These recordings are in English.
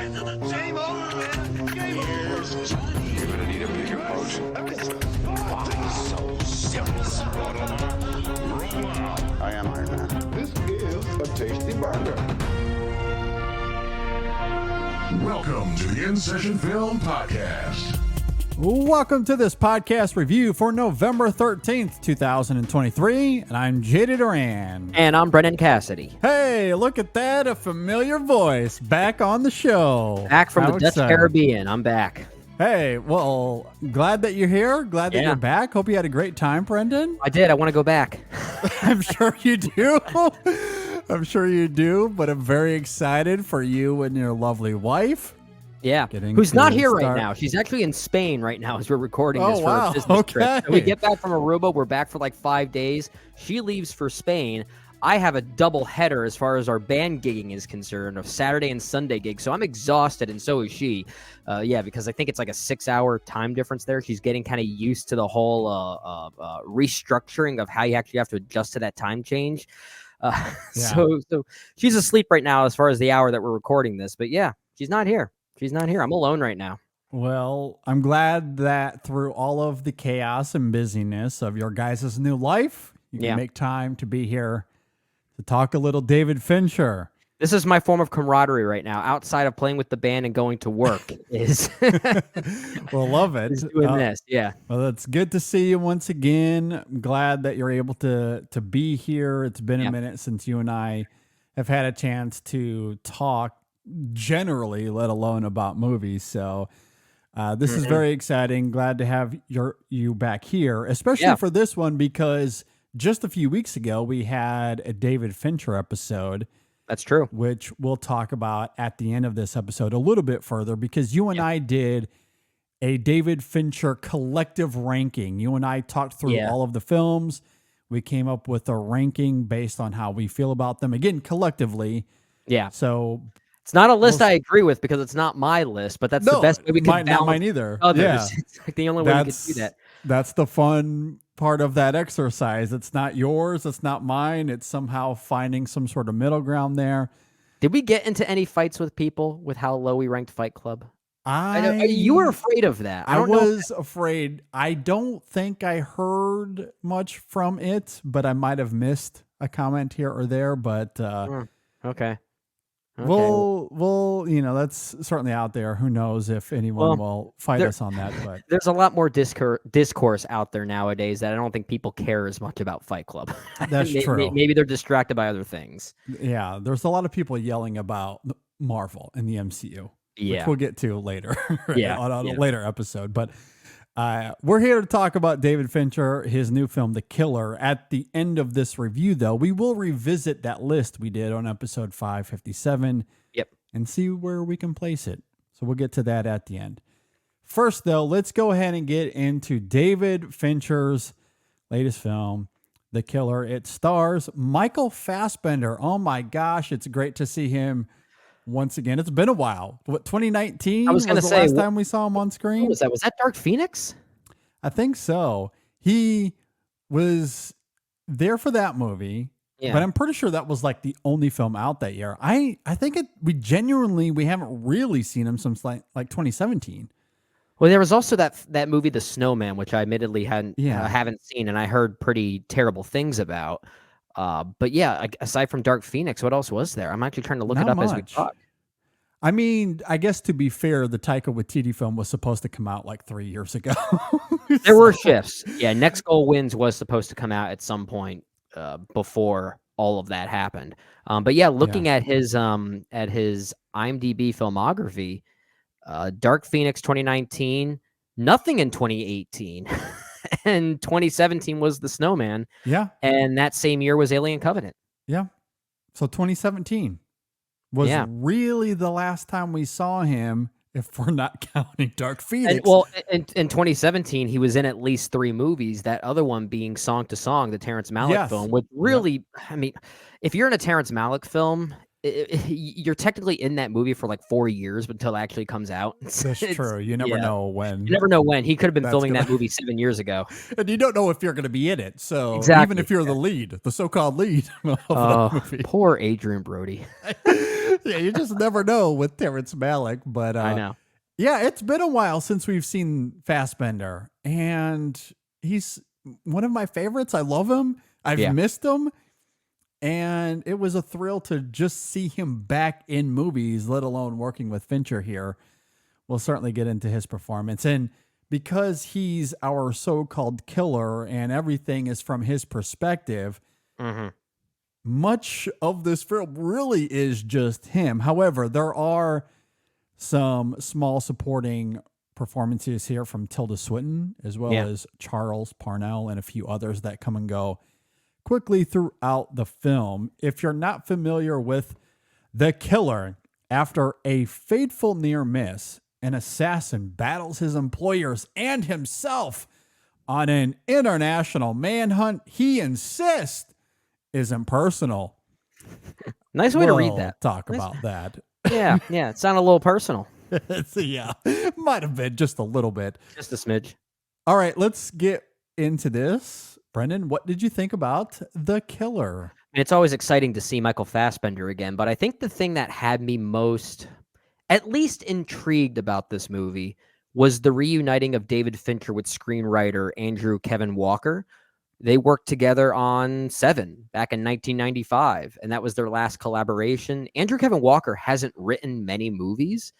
Game over, man. Game over. Johnny. You're gonna need a bigger potion. So simple. I am Iron Man. This is a tasty burger. Welcome to the In Session Film Podcast. Welcome to this podcast review for November 13th, 2023. And I'm Jada Duran. And I'm Brennan Cassidy. Hey, look at that. A familiar voice back on the show. Back from How the Dutch exciting. Caribbean. I'm back. Hey, well, glad that you're here. Glad that you're back. Hope you had a great time, Brendan. I did. I want to go back. I'm sure you do. I'm sure you do, but I'm very excited for you and your lovely wife. Yeah. Getting Who's to not here start- right now. She's actually in Spain right now as we're recording this Oh, for wow. a business trip. Okay. So we get back from Aruba. We're back for like 5 days. She leaves for Spain. I have a double header as far as our band gigging is concerned, of Saturday and Sunday gigs. So I'm exhausted, and so is she. Because I think it's like a 6-hour time difference there. She's getting kind of used to the whole restructuring of how you actually have to adjust to that time change. So she's asleep right now as far as the hour that we're recording this. But yeah, she's not here. She's not here. I'm alone right now. Well, I'm glad that through all of the chaos and busyness of your guys' new life, you can make time to be here to talk a little David Fincher. This is my form of camaraderie right now, outside of playing with the band and going to work. Is Well, love it. is doing this, yeah. Well, it's good to see you once again. I'm glad that you're able to be here. It's been a minute since you and I have had a chance to talk generally, let alone about movies. So this is very exciting. Glad to have you back here, especially for this one, because just a few weeks ago we had a David Fincher episode. That's true. Which we'll talk about at the end of this episode a little bit further, because you and I did a David Fincher collective ranking. You and I talked through all of the films. We came up with a ranking based on how we feel about them, again, collectively. Yeah. So it's not a list I agree with, because it's not my list, but that's the best way we can balance not mine either. others. Yeah. It's like the only way we can do that. That's the fun part of that exercise. It's not yours. It's not mine. It's somehow finding some sort of middle ground there. Did we get into any fights with people with how low we ranked Fight Club? I know you were afraid of that. I was afraid. I don't think I heard much from it, but I might have missed a comment here or there. But okay. We'll that's certainly out there. Who knows if anyone will fight us on that? But there's a lot more discourse out there nowadays that I don't think people care as much about Fight Club. That's true. Maybe they're distracted by other things. Yeah, there's a lot of people yelling about Marvel and the MCU, which we'll get to later on a later episode. But we're here to talk about David Fincher, his new film, The Killer. At the end of this review, though, we will revisit that list we did on episode 557 and see where we can place it. So we'll get to that at the end. First, though, let's go ahead and get into David Fincher's latest film, The Killer. It stars Michael Fassbender. Oh my gosh, it's great to see him once again. It's been a while. What, 2019 I was going to say, last time we saw him on screen? What was that? Was that Dark Phoenix? I think so. He was there for that movie, but I'm pretty sure that was like the only film out that year. I think we haven't really seen him since like 2017. Well, there was also that movie, The Snowman, which I admittedly haven't seen, and I heard pretty terrible things about. But yeah, aside from Dark Phoenix, what else was there? I'm actually trying to look it up as we talk. I mean, I guess to be fair, the Taika Waititi film was supposed to come out like 3 years ago. There were shifts. Yeah, Next Goal Wins was supposed to come out at some point before all of that happened. But yeah, looking at his IMDb filmography, Dark Phoenix 2019, nothing in 2018. And 2017 was The Snowman. Yeah. And that same year was Alien Covenant. Yeah. So 2017 was really the last time we saw him, if we're not counting Dark Phoenix. In 2017, he was in at least 3 movies, that other one being Song to Song, the Terrence Malick film, which really, I mean, if you're in a Terrence Malick film, you're technically in that movie for like 4 years until it actually comes out. That's true. You never know when. You never know when. He could have been filming that movie 7 years ago. And you don't know if you're going to be in it. So even if you're the lead, the so-called lead of that movie. Poor Adrian Brody. Yeah, you just never know with Terrence Malick. But I know. Yeah, it's been a while since we've seen Fassbender, and he's one of my favorites. I love him. I've missed him, and it was a thrill to just see him back in movies, let alone working with Fincher here. We'll certainly get into his performance. And because he's our so-called killer and everything is from his perspective, much of this film really is just him. However, there are some small supporting performances here from Tilda Swinton, as well as Charles Parnell and a few others that come and go quickly throughout the film. If you're not familiar with the killer, after a fateful near miss, an assassin battles his employers and himself on an international manhunt he insists is impersonal. Nice way to read that. Talk about that. Yeah, it sounded a little personal. Yeah, might have been just a little bit. Just a smidge. All right, let's get into this. Brendan, what did you think about The Killer? It's always exciting to see Michael Fassbender again, but I think the thing that had me most, at least intrigued about this movie, was the reuniting of David Fincher with screenwriter Andrew Kevin Walker. They worked together on Seven back in 1995, and that was their last collaboration. Andrew Kevin Walker hasn't written many movies,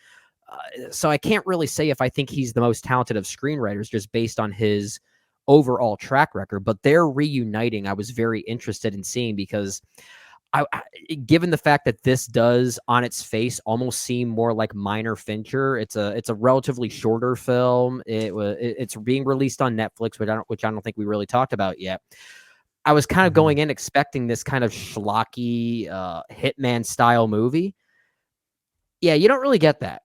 so I can't really say if I think he's the most talented of screenwriters just based on his overall track record, but their reuniting I was very interested in seeing because given the fact that this does on its face almost seem more like minor Fincher, it's a relatively shorter film. It's being released on Netflix, which I don't think we really talked about yet. I was kind of going in expecting this kind of schlocky hitman style movie. Yeah, you don't really get that.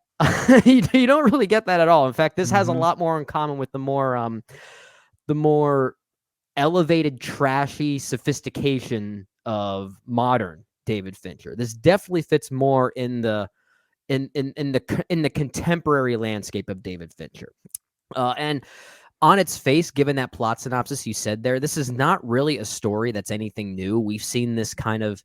You don't really get that at all. In fact, this has a lot more in common with the more elevated, trashy sophistication of modern David Fincher. This definitely fits more in the contemporary landscape of David Fincher. And on its face, given that plot synopsis you said there, this is not really a story that's anything new. We've seen this kind of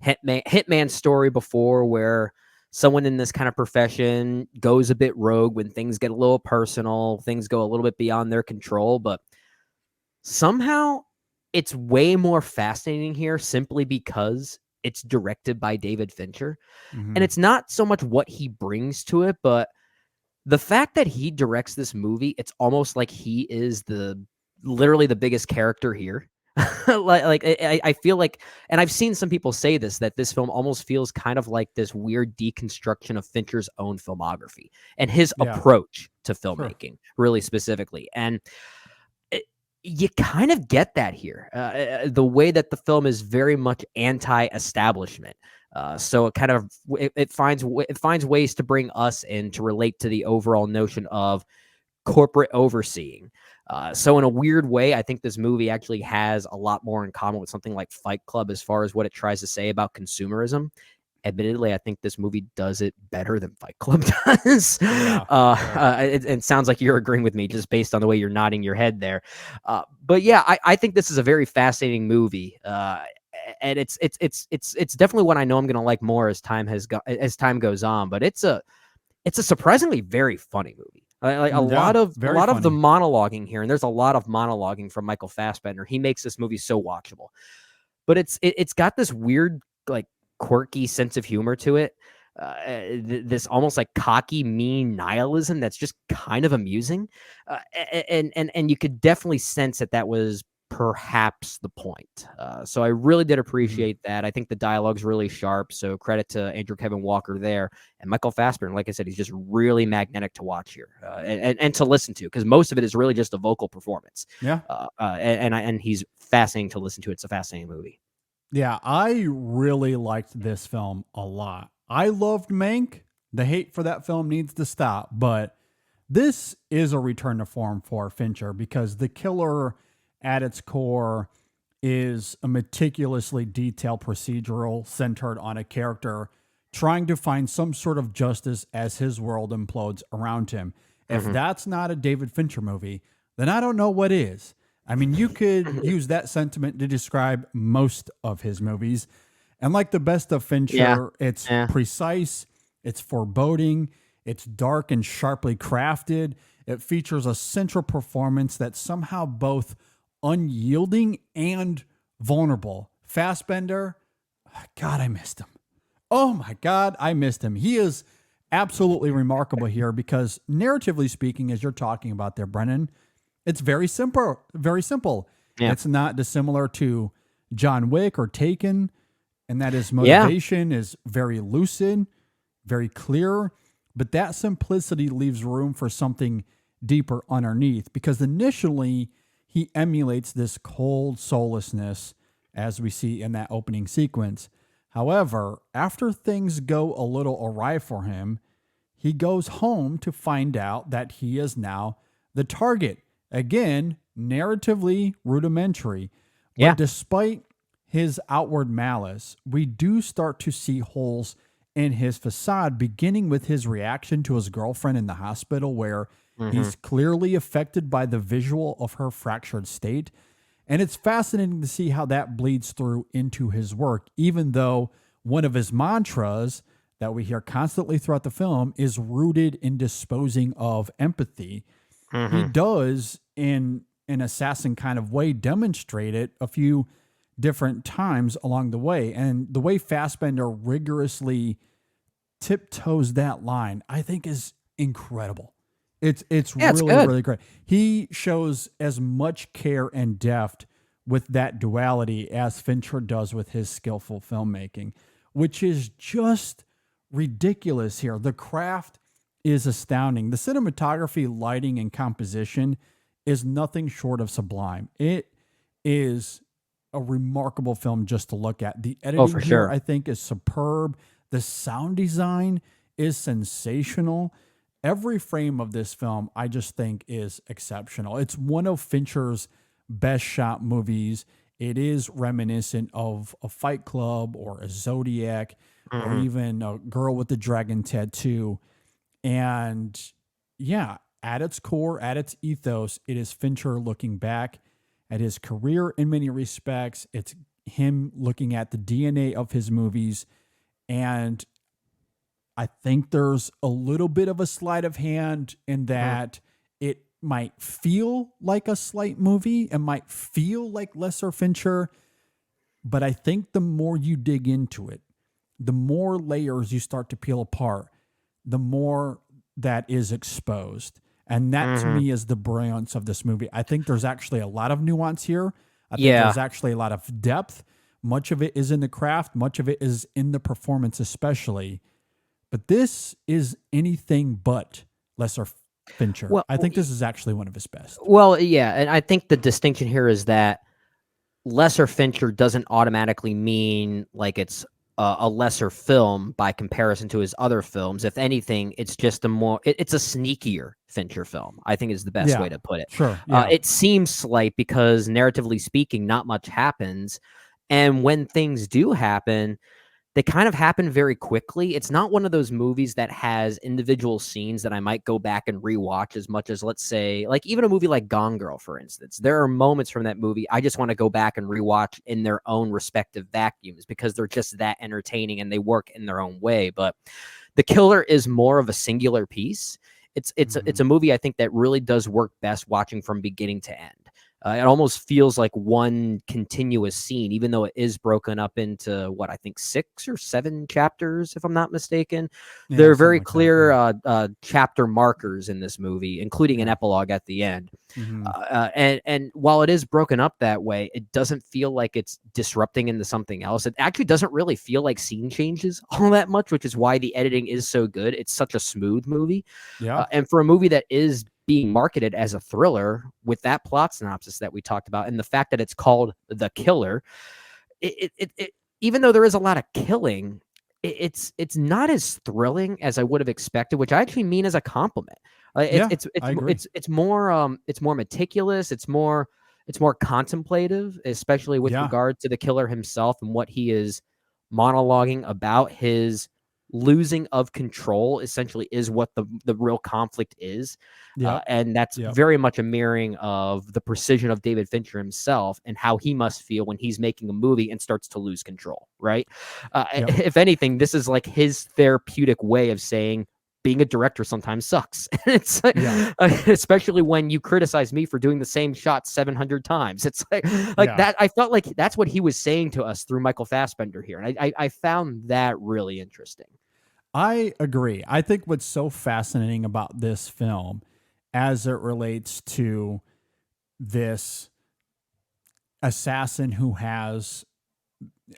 hitman story before where someone in this kind of profession goes a bit rogue when things get a little personal, things go a little bit beyond their control, but somehow it's way more fascinating here simply because it's directed by David Fincher. And it's not so much what he brings to it, but the fact that he directs this movie, it's almost like he is literally the biggest character here. I feel like, and I've seen some people say this, that this film almost feels kind of like this weird deconstruction of Fincher's own filmography and his approach to filmmaking, really specifically. And you kind of get that here. The way that the film is very much anti-establishment. So it kind of it finds ways to bring us in to relate to the overall notion of corporate overseeing. So in a weird way, I think this movie actually has a lot more in common with something like Fight Club as far as what it tries to say about consumerism. Admittedly, I think this movie does it better than Fight Club does. It sounds like you're agreeing with me just based on the way you're nodding your head there. But yeah, I think this is a very fascinating movie. And it's definitely one I know I'm going to like more as time goes on. But it's a surprisingly very funny movie. A lot of the monologuing here, and there's a lot of monologuing from Michael Fassbender. He makes this movie so watchable. But it's got this weird, like, quirky sense of humor to it. This almost like cocky, mean nihilism that's just kind of amusing. And you could definitely sense that was perhaps the point. So I really did appreciate that. I think the dialogue's really sharp. So credit to Andrew Kevin Walker there. And Michael Fassbender, like I said, he's just really magnetic to watch here and to listen to, because most of it is really just a vocal performance. Yeah. And he's fascinating to listen to. It's a fascinating movie. Yeah, I really liked this film a lot. I loved Mank. The hate for that film needs to stop. But this is a return to form for Fincher, because The Killer at its core is a meticulously detailed procedural centered on a character trying to find some sort of justice as his world implodes around him. If that's not a David Fincher movie, then I don't know what is. I mean, you could use that sentiment to describe most of his movies. And like the best of Fincher, it's precise, it's foreboding, it's dark and sharply crafted. It features a central performance that's somehow both unyielding and vulnerable. Fassbender, God, I missed him. Oh my God, I missed him. He is absolutely remarkable here because narratively speaking, as you're talking about there, Brennan, it's very simple, very simple. Yeah. It's not dissimilar to John Wick or Taken, and that his motivation is very lucid, very clear, but that simplicity leaves room for something deeper underneath because initially he emulates this cold soullessness as we see in that opening sequence. However, after things go a little awry for him, he goes home to find out that he is now the target. Again, narratively rudimentary. But despite his outward malice, we do start to see holes in his facade, beginning with his reaction to his girlfriend in the hospital, where he's clearly affected by the visual of her fractured state. And it's fascinating to see how that bleeds through into his work, even though one of his mantras that we hear constantly throughout the film is rooted in disposing of empathy. He does, in an assassin kind of way, demonstrate it a few different times along the way. And the way Fassbender rigorously tiptoes that line, I think, is incredible. It's really great. He shows as much care and depth with that duality as Fincher does with his skillful filmmaking, which is just ridiculous here. The craft is astounding. The cinematography, lighting, and composition is nothing short of sublime. It is a remarkable film just to look at. The editing here, I think, is superb. The sound design is sensational. Every frame of this film, I just think, is exceptional. It's one of Fincher's best shot movies. It is reminiscent of a Fight Club or a Zodiac or even a Girl with the Dragon Tattoo. And yeah, at its core, at its ethos, it is Fincher looking back at his career in many respects. It's him looking at the DNA of his movies. And I think there's a little bit of a sleight of hand in that it might feel like a slight movie. It might feel like lesser Fincher. But I think the more you dig into it, the more layers you start to peel apart, the more that is exposed. And that to me is the brilliance of this movie. I think there's actually a lot of nuance here. I think there's actually a lot of depth. Much of it is in the craft. Much of it is in the performance especially. But this is anything but lesser Fincher. Well, I think this is actually one of his best. Well, yeah, and I think the distinction here is that lesser Fincher doesn't automatically mean like it's a lesser film by comparison to his other films. If anything, it's just it's a sneakier Fincher film, I think is the best way to put it. Sure. Yeah. It seems slight because narratively speaking, not much happens. And when things do happen, they kind of happen very quickly. It's not one of those movies that has individual scenes that I might go back and rewatch as much as, let's say, like even a movie like Gone Girl, for instance. There are moments from that movie I just want to go back and rewatch in their own respective vacuums because they're just that entertaining and they work in their own way. But The Killer is more of a singular piece. It's a movie I think that really does work best watching from beginning to end. It almost feels like one continuous scene, even though it is broken up into what I think 6 or 7 chapters, if I'm not mistaken. Yeah, there are very clear chapter markers in this movie, including an epilogue at the end. And while it is broken up that way, it doesn't feel like it's disrupting into something else. It actually doesn't really feel like scene changes all that much, which is why the editing is so good. It's such a smooth movie. Yeah. And for a movie that is being marketed as a thriller with that plot synopsis that we talked about and the fact that it's called The Killer, it even though there is a lot of killing, it's not as thrilling as I would have expected, which I actually mean as a compliment. It's more meticulous, it's more contemplative, especially with regard to the killer himself and what he is monologuing about his losing of control essentially is what the real conflict is. Yep. And that's very much a mirroring of the precision of David Fincher himself and how he must feel when he's making a movie and starts to lose control, right? If anything, this is like his therapeutic way of saying, being a director sometimes sucks. It's like, especially when you criticize me for doing the same shot 700 times. It's like that. I felt like that's what he was saying to us through Michael Fassbender here. And I found that really interesting. I agree. I think what's so fascinating about this film as it relates to this assassin who has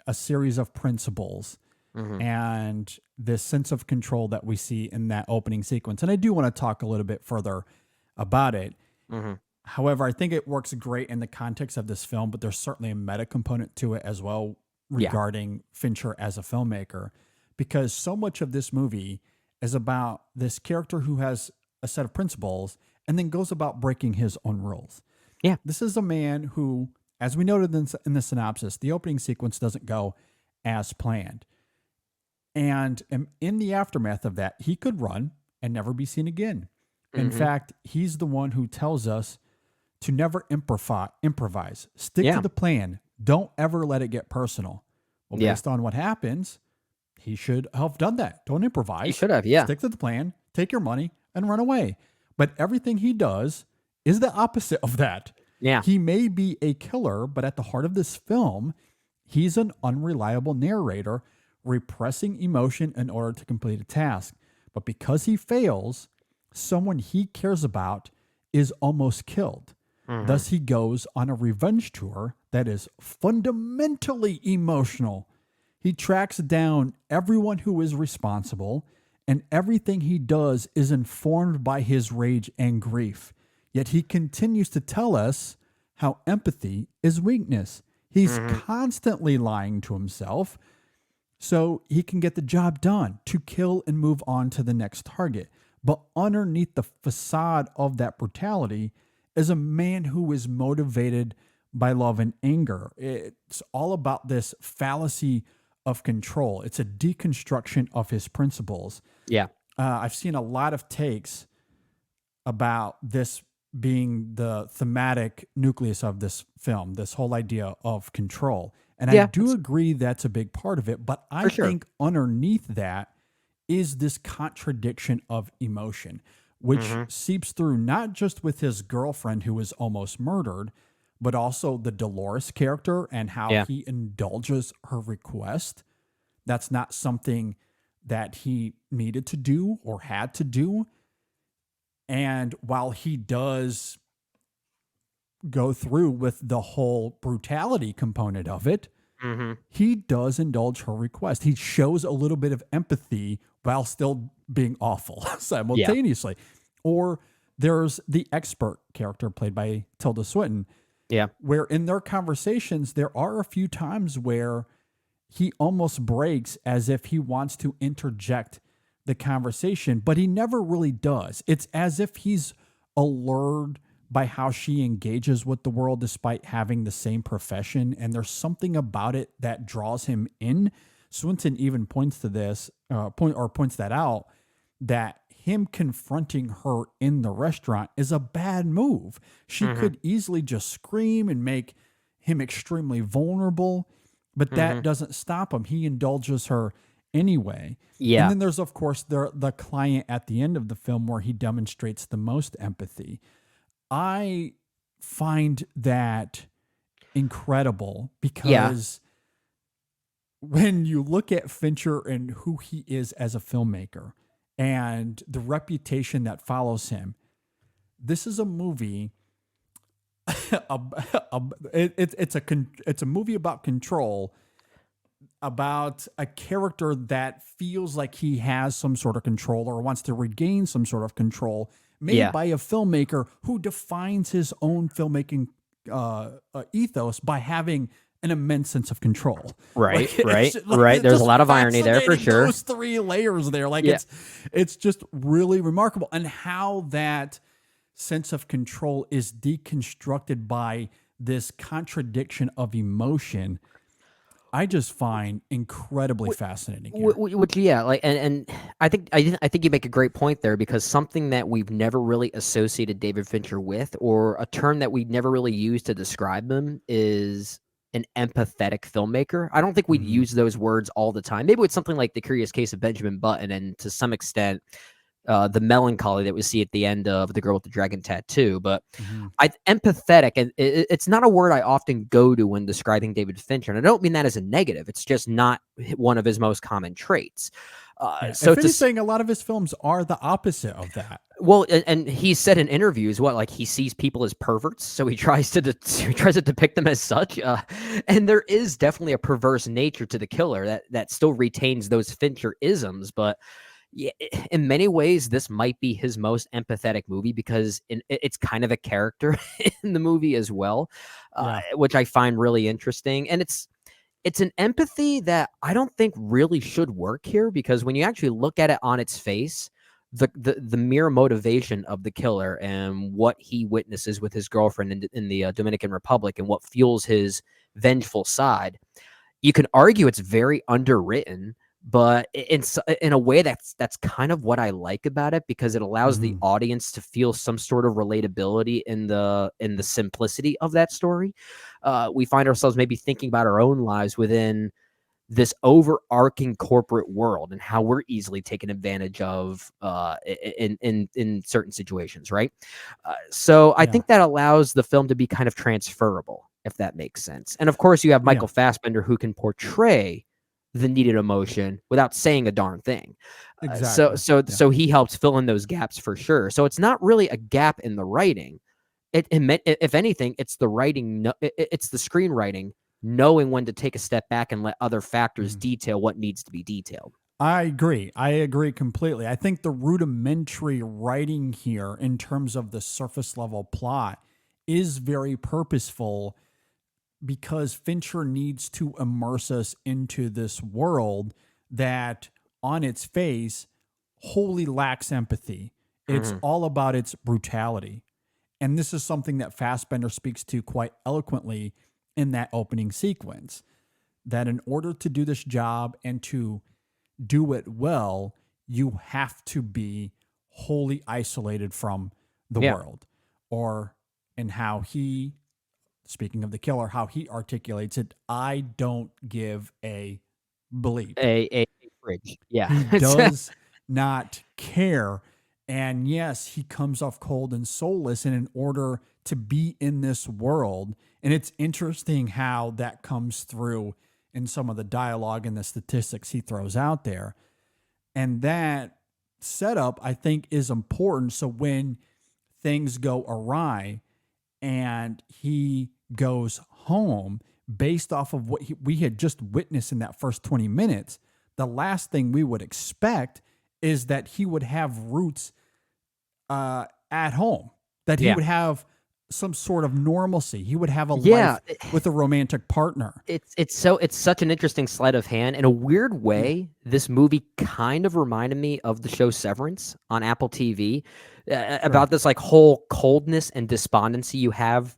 a series of principles and this sense of control that we see in that opening sequence. And I do want to talk a little bit further about it. However, I think it works great in the context of this film, but there's certainly a meta component to it as well regarding Fincher as a filmmaker, because so much of this movie is about this character who has a set of principles and then goes about breaking his own rules. Yeah. This is a man who, as we noted in the synopsis, the opening sequence doesn't go as planned. And in the aftermath of that, he could run and never be seen again. In fact, he's the one who tells us to never improvise. Stick to the plan. Don't ever let it get personal. Well, based on what happens, he should have done that. Don't improvise. He should have, Stick to the plan, take your money, and run away. But everything he does is the opposite of that. Yeah. He may be a killer, but at the heart of this film, he's an unreliable narrator repressing emotion in order to complete a task. But because he fails, someone he cares about is almost killed. Thus, he goes on a revenge tour that is fundamentally emotional. He tracks down everyone who is responsible, and everything he does is informed by his rage and grief. Yet he continues to tell us how empathy is weakness. He's constantly lying to himself so he can get the job done, to kill and move on to the next target. But underneath the facade of that brutality is a man who is motivated by love and anger. It's all about this fallacy of control. It's a deconstruction of his principles. Yeah. I've seen a lot of takes about this being the thematic nucleus of this film, this whole idea of control. And I do agree that's a big part of it, but I think underneath that is this contradiction of emotion, which seeps through not just with his girlfriend who was almost murdered, but also the Dolores character and how he indulges her request. That's not something that he needed to do or had to do. And while he does go through with the whole brutality component of it, he does indulge her request. He shows a little bit of empathy while still being awful simultaneously. Or there's the expert character played by Tilda Swinton, where in their conversations, there are a few times where he almost breaks as if he wants to interject the conversation, but he never really does. It's as if he's allured by how she engages with the world despite having the same profession, and there's something about it that draws him in. Swinton even points to this, points that out, that him confronting her in the restaurant is a bad move. She could easily just scream and make him extremely vulnerable, but that doesn't stop him. He indulges her anyway. And then there's, of course, the client at the end of the film where he demonstrates the most empathy. I find that incredible because when you look at Fincher and who he is as a filmmaker and the reputation that follows him, this is a movie. It's a movie about control, about a character that feels like he has some sort of control or wants to regain some sort of control, made by a filmmaker who defines his own filmmaking ethos by having an immense sense of control. Right. There's a lot of irony there for sure. Those three layers there, it's just really remarkable, and how that sense of control is deconstructed by this contradiction of emotion. I just find incredibly fascinating here. Which, yeah, like, and I think you make a great point there, because something that we've never really associated David Fincher with, or a term that we never really used to describe him, is an empathetic filmmaker. I don't think we'd use those words all the time. Maybe with something like The Curious Case of Benjamin Button, and to some extent, the melancholy that we see at the end of The Girl with the Dragon Tattoo. But empathetic, and it's not a word I often go to when describing David Fincher. And I don't mean that as a negative. It's just not one of his most common traits. So if anything, a lot of his films are the opposite of that. Well, and he said in interviews, like he sees people as perverts, so he tries to depict them as such. And there is definitely a perverse nature to the killer that still retains those Fincher isms, but yeah, in many ways, this might be his most empathetic movie, because it's kind of a character in the movie as well, which I find really interesting. And it's an empathy that I don't think really should work here, because when you actually look at it on its face, the mere motivation of the killer and what he witnesses with his girlfriend in the Dominican Republic, and what fuels his vengeful side, you can argue it's very underwritten. But in a way that's kind of what I like about it, because it allows the audience to feel some sort of relatability in the simplicity of that story. We find ourselves maybe thinking about our own lives within this overarching corporate world, and how we're easily taken advantage of in certain situations, right? So I think that allows the film to be kind of transferable, if that makes sense. And of course, you have Michael Fassbender, who can portray the needed emotion without saying a darn thing. Exactly. So he helps fill in those gaps for sure. So it's not really a gap in the writing. If anything, it's the writing. It's the screenwriting knowing when to take a step back and let other factors detail what needs to be detailed. I agree completely. I think the rudimentary writing here, in terms of the surface level plot, is very purposeful, because Fincher needs to immerse us into this world that on its face wholly lacks empathy. It's all about its brutality. And this is something that Fassbender speaks to quite eloquently in that opening sequence, that in order to do this job and to do it well, you have to be wholly isolated from the world. Or, in how he, speaking of the killer, how he articulates it, I don't give a bleep. A fridge. Yeah. He does not care. And yes, he comes off cold and soulless. And in order to be in this world, and it's interesting how that comes through in some of the dialogue and the statistics he throws out there. And that setup, I think, is important. So when things go awry and he goes home, based off of what we had just witnessed in that first 20 minutes, the last thing we would expect is that he would have roots at home, that he would have some sort of normalcy. He would have a life with a romantic partner. It's such an interesting sleight of hand. In a weird way, this movie kind of reminded me of the show Severance on Apple TV, about this like whole coldness and despondency you have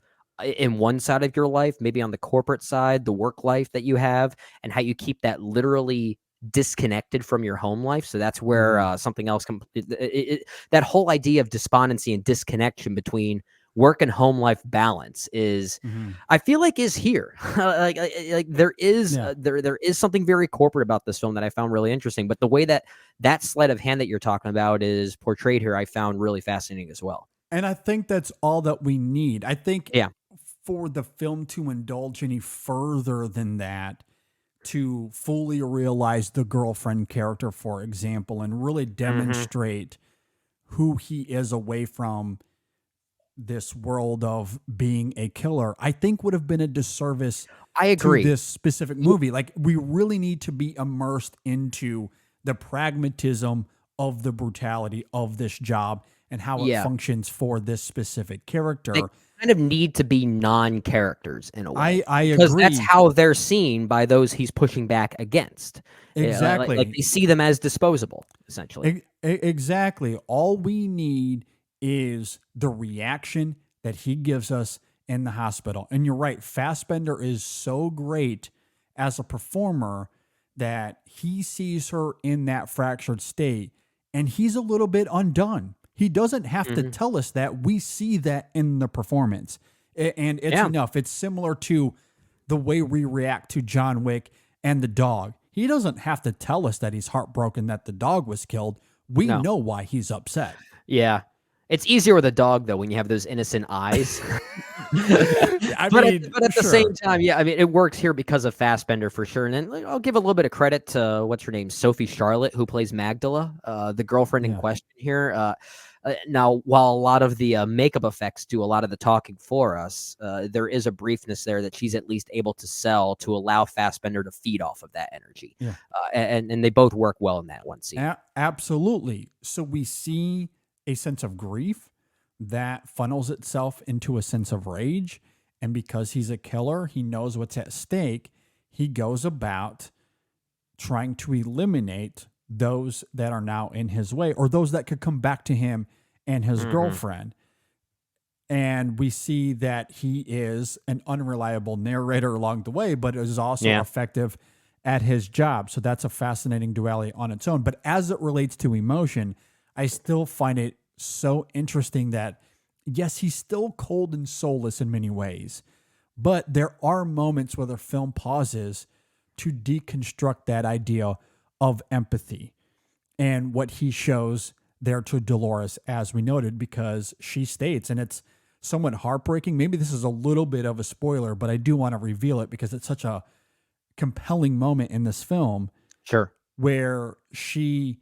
in one side of your life, maybe on the corporate side, the work life that you have, and how you keep that literally disconnected from your home life. So that's where something else that whole idea of despondency and disconnection between work and home life balance is, I feel like, is here. like there is there is something very corporate about this film that I found really interesting. But the way that sleight of hand that you're talking about is portrayed here, I found really fascinating as well. And I think that's all that we need. I think for the film to indulge any further than that, to fully realize the girlfriend character, for example, and really demonstrate who he is away from this world of being a killer, I think would have been a disservice to this specific movie. Like, we really need to be immersed into the pragmatism of the brutality of this job and how it functions for this specific character. They kind of need to be non-characters in a way. I agree. Because that's how they're seen by those he's pushing back against. Exactly. Like they see them as disposable, essentially. Exactly. All we need is the reaction that he gives us in the hospital. And you're right, Fassbender is so great as a performer that he sees her in that fractured state and he's a little bit undone. He doesn't have to tell us that. We see that in the performance. And it's enough. It's similar to the way we react to John Wick and the dog. He doesn't have to tell us that he's heartbroken that the dog was killed. We know why he's upset. Yeah. It's easier with a dog, though, when you have those innocent eyes. But at the same time, it works here because of Fassbender for sure. And then I'll give a little bit of credit to, what's her name, Sophie Charlotte, who plays Magdala, the girlfriend in question here. Now, while a lot of the makeup effects do a lot of the talking for us, there is a briefness there that she's at least able to sell to allow Fassbender to feed off of that energy. Yeah. And they both work well in that one scene. Absolutely. So we see a sense of grief that funnels itself into a sense of rage. And because he's a killer, he knows what's at stake. He goes about trying to eliminate those that are now in his way or those that could come back to him and his girlfriend. And we see that he is an unreliable narrator along the way, but is also effective at his job. So that's a fascinating duality on its own. But as it relates to emotion, I still find it so interesting that, yes, he's still cold and soulless in many ways, but there are moments where the film pauses to deconstruct that idea of empathy and what he shows there to Dolores, as we noted, because she states, and it's somewhat heartbreaking. Maybe this is a little bit of a spoiler, but I do want to reveal it because it's such a compelling moment in this film. Sure. Where she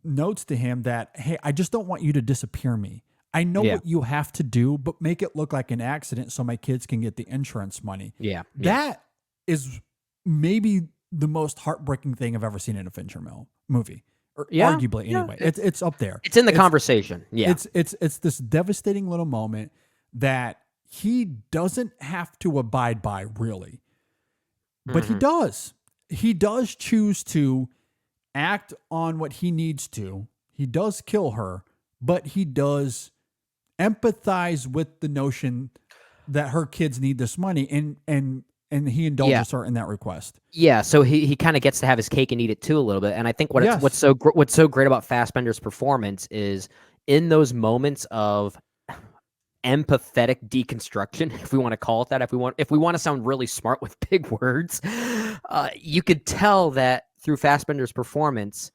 notes to him that, hey, I just don't want you to disappear me. I know what you have to do, but make it look like an accident so my kids can get the insurance money. Yeah. That is maybe the most heartbreaking thing I've ever seen in a Fincher movie. Or arguably anyway. It's up there. It's in the conversation. Yeah. It's this devastating little moment that he doesn't have to abide by, really. But he does. He does choose to act on what he needs to. He does kill her, but he does empathize with the notion that her kids need this money, and he indulges her in that request. Yeah, so he kind of gets to have his cake and eat it too a little bit. And I think what's so great about Fassbender's performance is in those moments of empathetic deconstruction, if we want to call it that, if we want to sound really smart with big words, you could tell that through Fassbender's performance,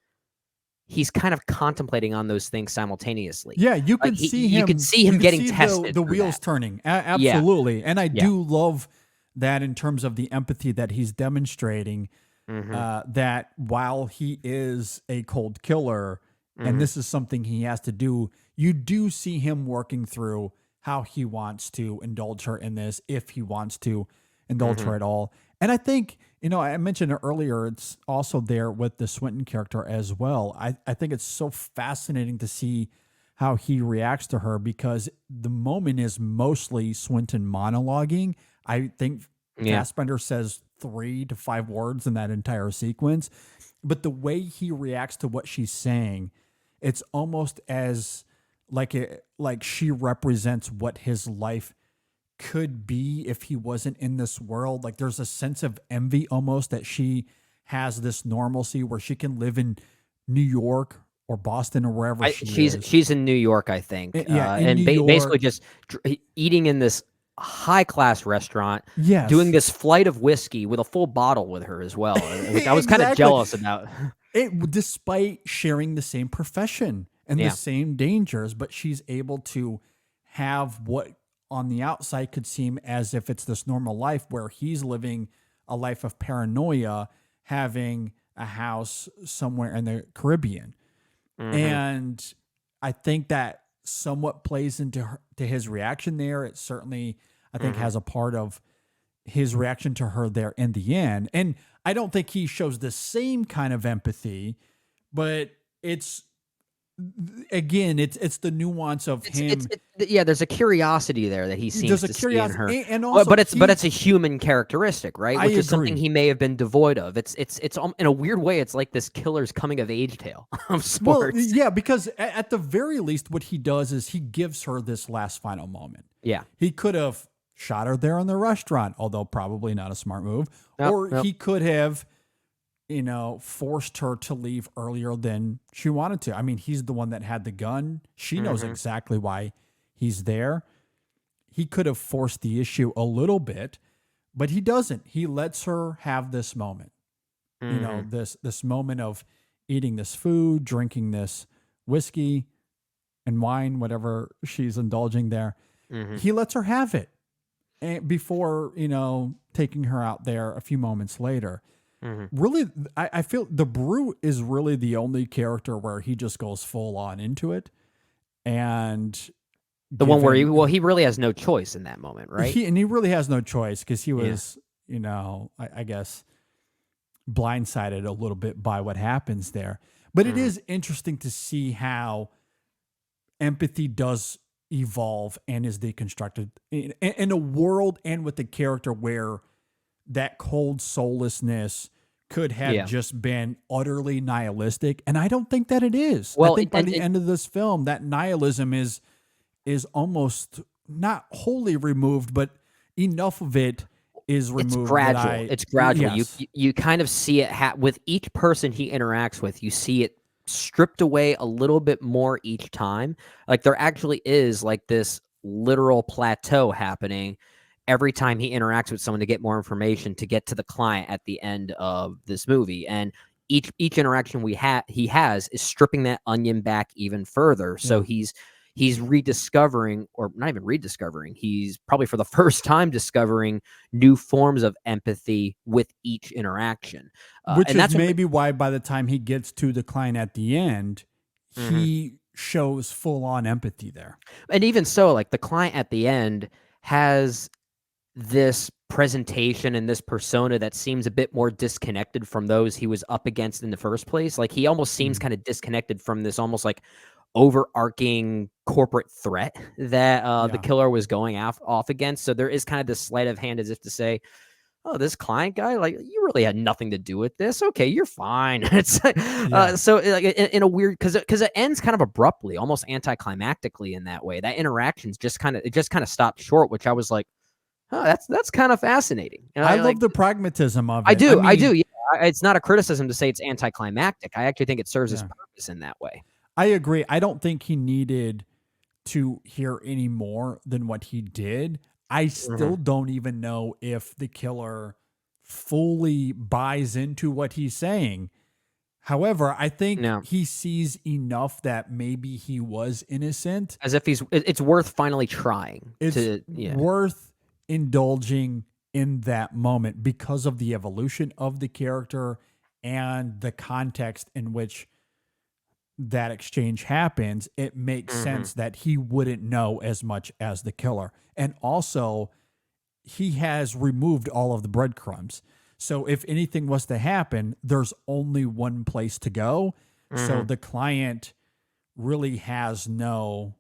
he's kind of contemplating on those things simultaneously. Yeah, you could see him. You could see him getting tested. The wheels turning. Absolutely, and I do love that in terms of the empathy that he's demonstrating. That while he is a cold killer, and this is something he has to do, you do see him working through how he wants to indulge her in this, if he wants to indulge her at all. And I think, I mentioned it earlier, it's also there with the Swinton character as well. I think it's so fascinating to see how he reacts to her, because the moment is mostly Swinton monologuing. I think Fassbender says 3 to 5 words in that entire sequence, but the way he reacts to what she's saying, it's almost as like she represents what his life could be if he wasn't in this world. Like there's a sense of envy almost that she has this normalcy where she can live in New York or Boston or wherever she's in New York, I think. And basically just eating in this high-class restaurant, doing this flight of whiskey with a full bottle with her as well. I was kind of jealous about it, despite sharing the same profession and the same dangers, but she's able to have what on the outside could seem as if it's this normal life, where he's living a life of paranoia, having a house somewhere in the Caribbean. And I think that somewhat plays into his reaction there. It certainly, I think, has a part of his reaction to her there in the end. And I don't think he shows the same kind of empathy, but it's, again, it's the nuance of him. There's a curiosity there that he seems to see in her, and also, but it's a human characteristic, right? Which is something he may have been devoid of. It's in a weird way, it's like this killer's coming of age tale of sports. Well, yeah, because at the very least, what he does is he gives her this last final moment. Yeah, he could have shot her there in the restaurant, although probably not a smart move. Nope, or nope. he could have, forced her to leave earlier than she wanted to. I mean, he's the one that had the gun. She knows exactly why he's there. He could have forced the issue a little bit, but he doesn't. He lets her have this moment. This moment of eating this food, drinking this whiskey and wine, whatever she's indulging there. He lets her have it, and before taking her out there a few moments later. Really, I feel the Brute is really the only character where he just goes full on into it, and the one where he really has no choice in that moment, right? He really has no choice because he was I guess blindsided a little bit by what happens there. But it is interesting to see how empathy does evolve and is deconstructed in a world and with the character where that cold soullessness could have just been utterly nihilistic. And I don't think that it is. Well, I think by the end of this film, that nihilism is almost not wholly removed, but enough of it is removed. It's gradual. It's gradual. Yes. You kind of see it with each person he interacts with. You see it stripped away a little bit more each time. Like there actually is like this literal plateau happening every time he interacts with someone to get more information to get to the client at the end of this movie. And each interaction he has is stripping that onion back even further. So he's rediscovering, or not even rediscovering, he's probably for the first time discovering new forms of empathy with each interaction. Which is maybe why by the time he gets to the client at the end, he shows full-on empathy there. And even so, like the client at the end has this presentation and this persona that seems a bit more disconnected from those he was up against in the first place. Like he almost seems kind of disconnected from this almost like overarching corporate threat that the killer was going off against. So there is kind of this sleight of hand as if to say, oh, this client guy, like you really had nothing to do with this. Okay, you're fine. It's so like in a weird, because it ends kind of abruptly, almost anticlimactically in that way. That interaction's just kind of stopped short, which I was like, oh, that's kind of fascinating. I love the pragmatism of it. I do. Yeah. It's not a criticism to say it's anticlimactic. I actually think it serves its purpose in that way. I agree. I don't think he needed to hear any more than what he did. I still don't even know if the killer fully buys into what he's saying. However, I think he sees enough that maybe he was innocent. As if it's worth finally trying. It's worth indulging in that moment because of the evolution of the character and the context in which that exchange happens. It makes sense that he wouldn't know as much as the killer. And also, he has removed all of the breadcrumbs. So if anything was to happen, there's only one place to go. So the client really has no,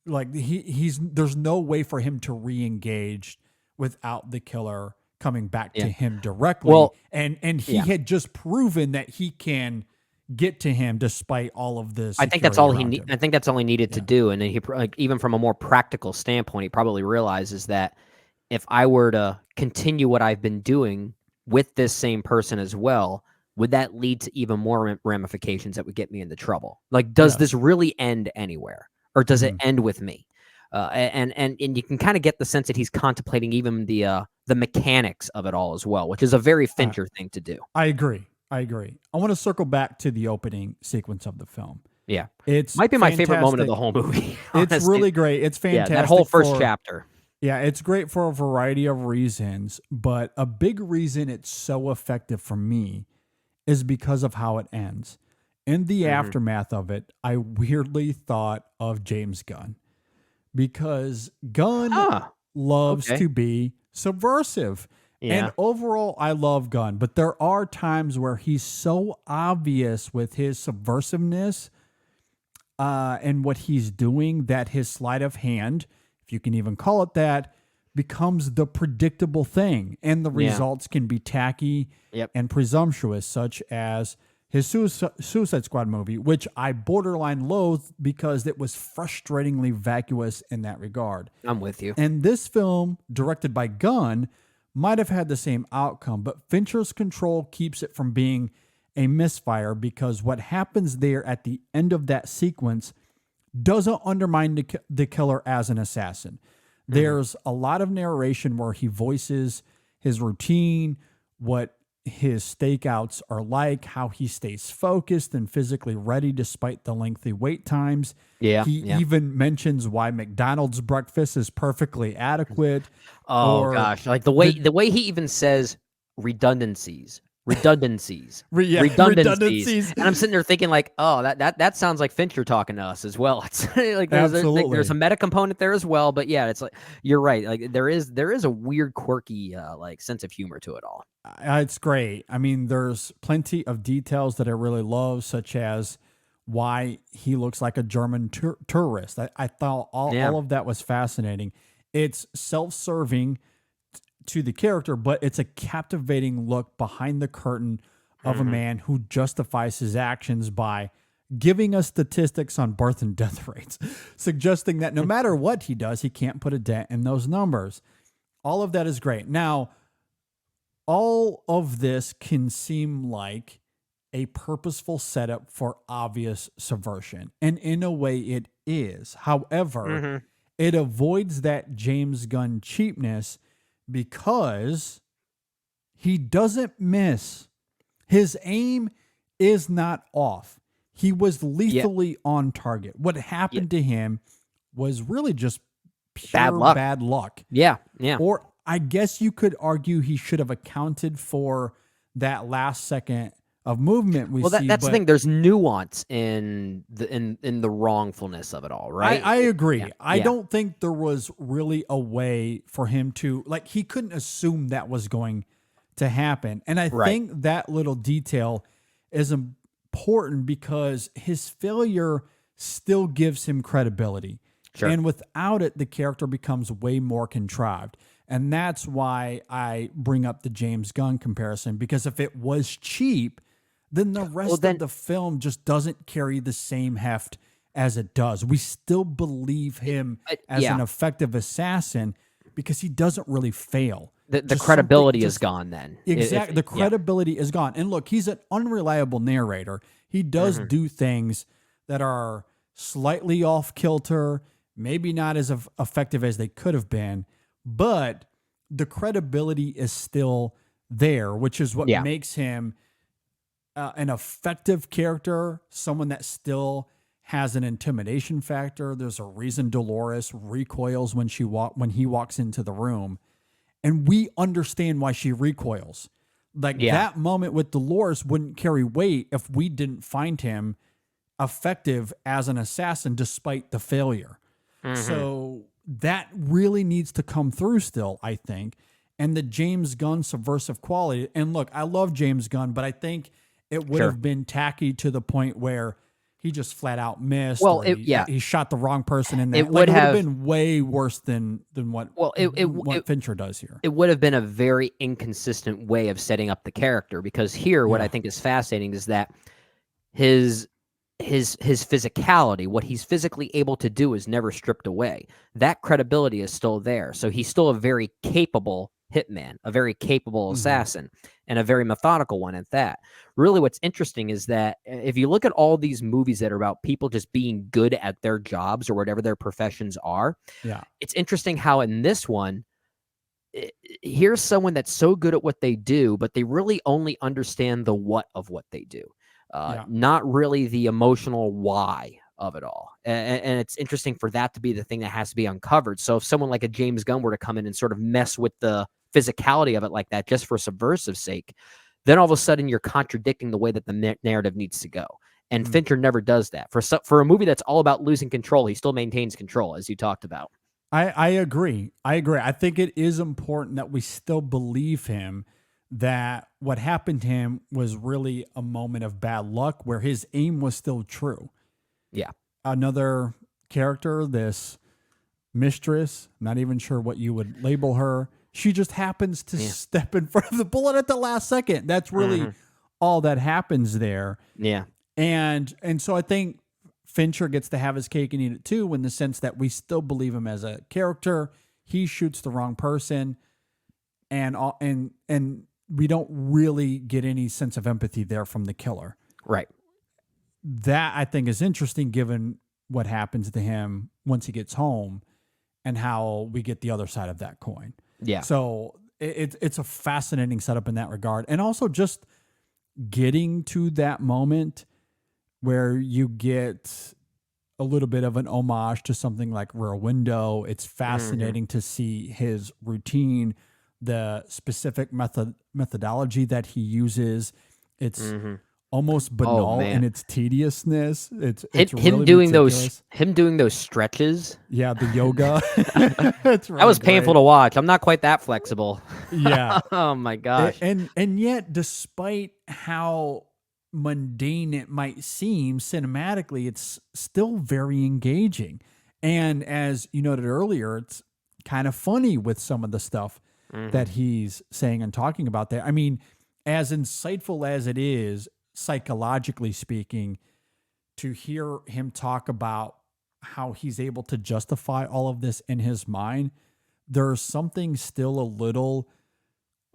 like there's no way for him to re-engage without the killer coming back to him directly. Well, and he had just proven that he can get to him despite all of this. I think that's all he I think that's all he needed to do. And then he, like, even from a more practical standpoint, he probably realizes that if I were to continue what I've been doing with this same person as well, would that lead to even more ramifications that would get me into trouble? Like, does this really end anywhere, or does it end with me? And you can kind of get the sense that he's contemplating even the mechanics of it all as well, which is a very Fincher thing to do. I agree. I want to circle back to the opening sequence of the film. Yeah. It might be my favorite moment of the whole movie. It's really great. It's fantastic. Yeah, that whole first chapter. Yeah, it's great for a variety of reasons, but a big reason it's so effective for me is because of how it ends. In the aftermath of it, I weirdly thought of James Gunn, because Gunn loves to be subversive. Yeah. And overall, I love Gunn, but there are times where he's so obvious with his subversiveness and what he's doing that his sleight of hand, if you can even call it that, becomes the predictable thing. And the results can be tacky and presumptuous, such as his Suicide Squad movie, which I borderline loathed because it was frustratingly vacuous in that regard. I'm with you. And this film, directed by Gunn, might have had the same outcome, but Fincher's control keeps it from being a misfire because what happens there at the end of that sequence doesn't undermine the killer as an assassin. There's a lot of narration where he voices his routine, what his stakeouts are like, how he stays focused and physically ready despite the lengthy wait times. He even mentions why McDonald's breakfast is perfectly adequate. Oh gosh, like the way he even says redundancies. Redundancies. And I'm sitting there thinking like, oh, that sounds like Fincher talking to us as well. It's like there's a meta component there as well, but yeah, it's like you're right. Like there is a weird, quirky like sense of humor to it all. It's great. I mean, there's plenty of details that I really love, such as why he looks like a German tourist. I thought all of that was fascinating. It's self-serving to the character, but it's a captivating look behind the curtain of a man who justifies his actions by giving us statistics on birth and death rates, suggesting that no matter what he does, he can't put a dent in those numbers. All of that is great. Now, all of this can seem like a purposeful setup for obvious subversion, and in a way it is. However, it avoids that James Gunn cheapness because he doesn't miss. His aim is not off. He was lethally on target. What happened to him was really just pure bad luck. Yeah. Or I guess you could argue he should have accounted for that last second of movement we see. That's the thing. There's nuance in the wrongfulness of it all, right? I agree. I don't think there was really a way for him to, like, he couldn't assume that was going to happen. And I think that little detail is important because his failure still gives him credibility. Sure. And without it, the character becomes way more contrived. And that's why I bring up the James Gunn comparison, because if it was cheap, then the rest of the film just doesn't carry the same heft as it does. We still believe him as an effective assassin because he doesn't really fail. The credibility is gone then. Exactly. The credibility is gone. And look, he's an unreliable narrator. He does do things that are slightly off kilter, maybe not as effective as they could have been, but the credibility is still there, which is what makes him an effective character, someone that still has an intimidation factor. There's a reason Dolores recoils when he walks into the room, and we understand why she recoils. That moment with Dolores wouldn't carry weight if we didn't find him effective as an assassin despite the failure. So that really needs to come through still, I think. And the James Gunn subversive quality. And look, I love James Gunn, but I think it would have been tacky to the point where he just flat out missed. Well, he shot the wrong person in that. It would have been way worse than what Fincher does here. It would have been a very inconsistent way of setting up the character, because here what I think is fascinating is that his physicality, what he's physically able to do, is never stripped away. That credibility is still there. So he's still a very capable hitman, a very capable assassin, and a very methodical one at that. Really what's interesting is that if you look at all these movies that are about people just being good at their jobs or whatever their professions are, it's interesting how in this one, here's someone that's so good at what they do, but they really only understand the what of what they do. Not really the emotional why of it all. And it's interesting for that to be the thing that has to be uncovered. So if someone like a James Gunn were to come in and sort of mess with the physicality of it like that, just for subversive sake, then all of a sudden you're contradicting the way that the narrative needs to go. And Fincher never does that. For a movie that's all about losing control, he still maintains control, as you talked about. I agree. I think it is important that we still believe him, that what happened to him was really a moment of bad luck where his aim was still true. Yeah. Another character, this mistress, not even sure what you would label her. She just happens to step in front of the bullet at the last second. That's really all that happens there. Yeah. And so I think Fincher gets to have his cake and eat it too, in the sense that we still believe him as a character. He shoots the wrong person, and we don't really get any sense of empathy there from the killer. Right. That I think is interesting, given what happens to him once he gets home, and how we get the other side of that coin. Yeah. So it's a fascinating setup in that regard, and also just getting to that moment where you get a little bit of an homage to something like Rear Window. It's fascinating to see his routine, the specific methodology that he uses. It's almost banal in its tediousness. It's him really doing meticulous. those stretches. Yeah, the yoga. It's really That was great. painful to watch. I'm not quite that flexible. Yeah. Oh my gosh. And yet, despite how mundane it might seem cinematically, it's still very engaging. And as you noted earlier, it's kind of funny with some of the stuff that he's saying and talking about there. I mean, as insightful as it is, psychologically speaking, to hear him talk about how he's able to justify all of this in his mind, there's something still a little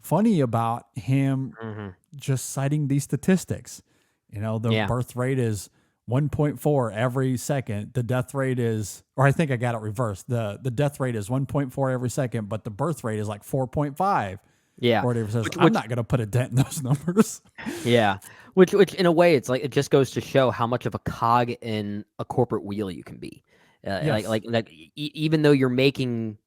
funny about him just citing these statistics. You know, the birth rate is 1.4 every second. The death rate is, or I think I got it reversed. The death rate is 1.4 every second, but the birth rate is like 4.5. Yeah. Or whatever says, I'm not going to put a dent in those numbers. Yeah. Which in a way, it's like, it just goes to show how much of a cog in a corporate wheel you can be. Yes. Even though you're making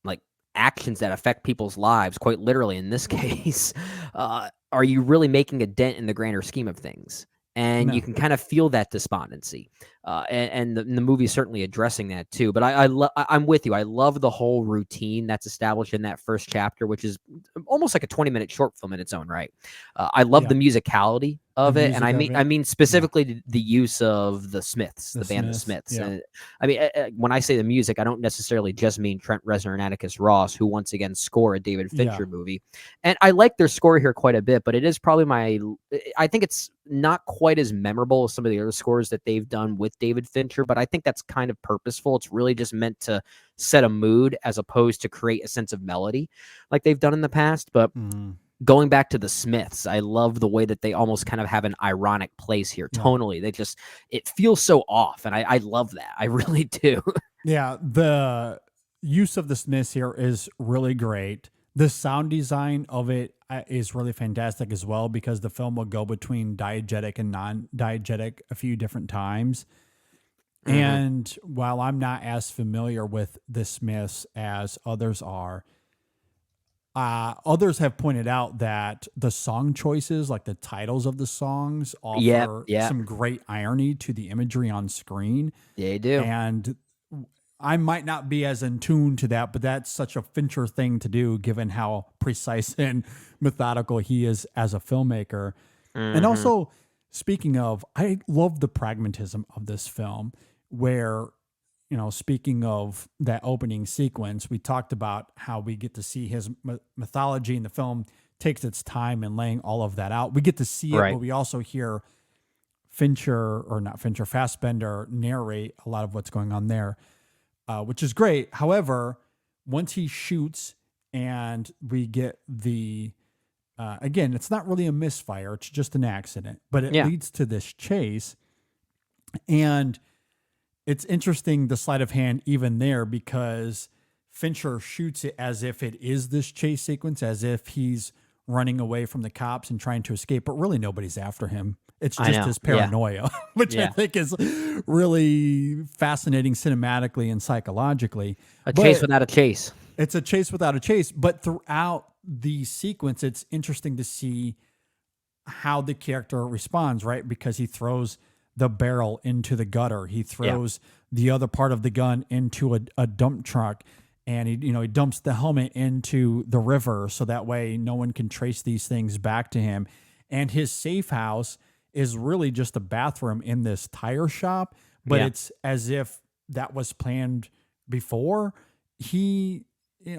like actions that affect people's lives, quite literally in this case, are you really making a dent in the grander scheme of things? And No. you can kind of feel that despondency, and the movie is certainly addressing that too. But I'm with you. I love the whole routine that's established in that first chapter, which is almost like a 20-minute short film in its own right. I love the musicality of it, and I mean specifically the use of the Smiths, the band the Smiths. Yeah. I mean, when I say the music, I don't necessarily just mean Trent Reznor and Atticus Ross, who once again score a David Fincher movie. And I like their score here quite a bit, but it is probably I think it's not quite as memorable as some of the other scores that they've done with David Fincher, but I think that's kind of purposeful. It's really just meant to set a mood as opposed to create a sense of melody like they've done in the past. But going back to the Smiths, I love the way that they almost kind of have an ironic place here tonally. It feels so off, and I love that. I really do. Yeah, the use of the Smiths here is really great. The sound design of it is really fantastic as well, because the film will go between diegetic and non-diegetic a few different times. And while I'm not as familiar with the Smiths as others are, others have pointed out that the song choices, like the titles of the songs, offer some great irony to the imagery on screen. They do. And I might not be as in tune to that, but that's such a Fincher thing to do, given how precise and methodical he is as a filmmaker. And also, speaking of, I love the pragmatism of this film, where, you know, speaking of that opening sequence, we talked about how we get to see his mythology, and the film takes its time in laying all of that out. We get to see it, but we also hear Fassbender narrate a lot of what's going on there, which is great. However, once he shoots and we get the, again, it's not really a misfire, it's just an accident, but it leads to this chase. And it's interesting, the sleight of hand even there, because Fincher shoots it as if it is this chase sequence, as if he's running away from the cops and trying to escape, but really nobody's after him. It's just his paranoia, which I think is really fascinating cinematically and psychologically. Chase without a chase. It's a chase without a chase, but throughout the sequence, it's interesting to see how the character responds, right? Because he throws the barrel into the gutter. He throws the other part of the gun into a dump truck, and he dumps the helmet into the river, so that way no one can trace these things back to him. And his safe house is really just a bathroom in this tire shop, but it's as if that was planned before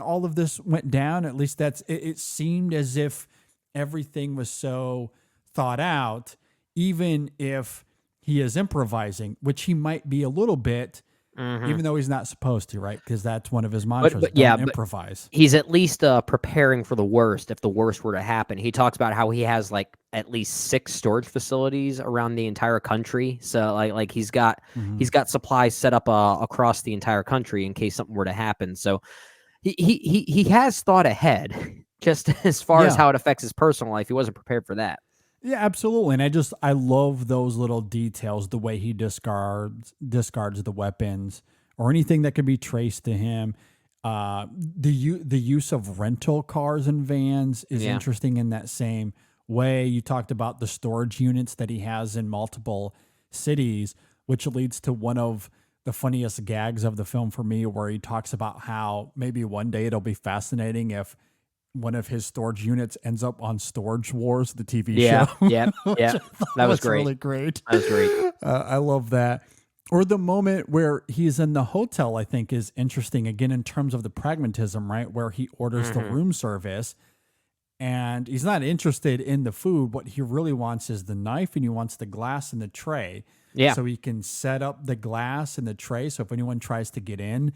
all of this went down. At least it seemed as if everything was so thought out, even if he is improvising, which he might be a little bit, even though he's not supposed to, right? Because that's one of his mantras. Don't improvise. He's at least preparing for the worst if the worst were to happen. He talks about how he has like at least 6 storage facilities around the entire country. So like he's got supplies set up across the entire country in case something were to happen. So he has thought ahead, just as far as how it affects his personal life. He wasn't prepared for that. Yeah, absolutely. And I love those little details, the way he discards the weapons or anything that could be traced to him. The use of rental cars and vans is interesting in that same way. You talked about the storage units that he has in multiple cities, which leads to one of the funniest gags of the film for me, where he talks about how maybe one day it'll be fascinating if one of his storage units ends up on Storage Wars, the TV show. Yeah. That was great. Really great. That was great. I love that. Or the moment where he's in the hotel, I think is interesting, again, in terms of the pragmatism, right? Where he orders the room service and he's not interested in the food. What he really wants is the knife, and he wants the glass and the tray. Yeah. So he can set up the glass and the tray. So if anyone tries to get in,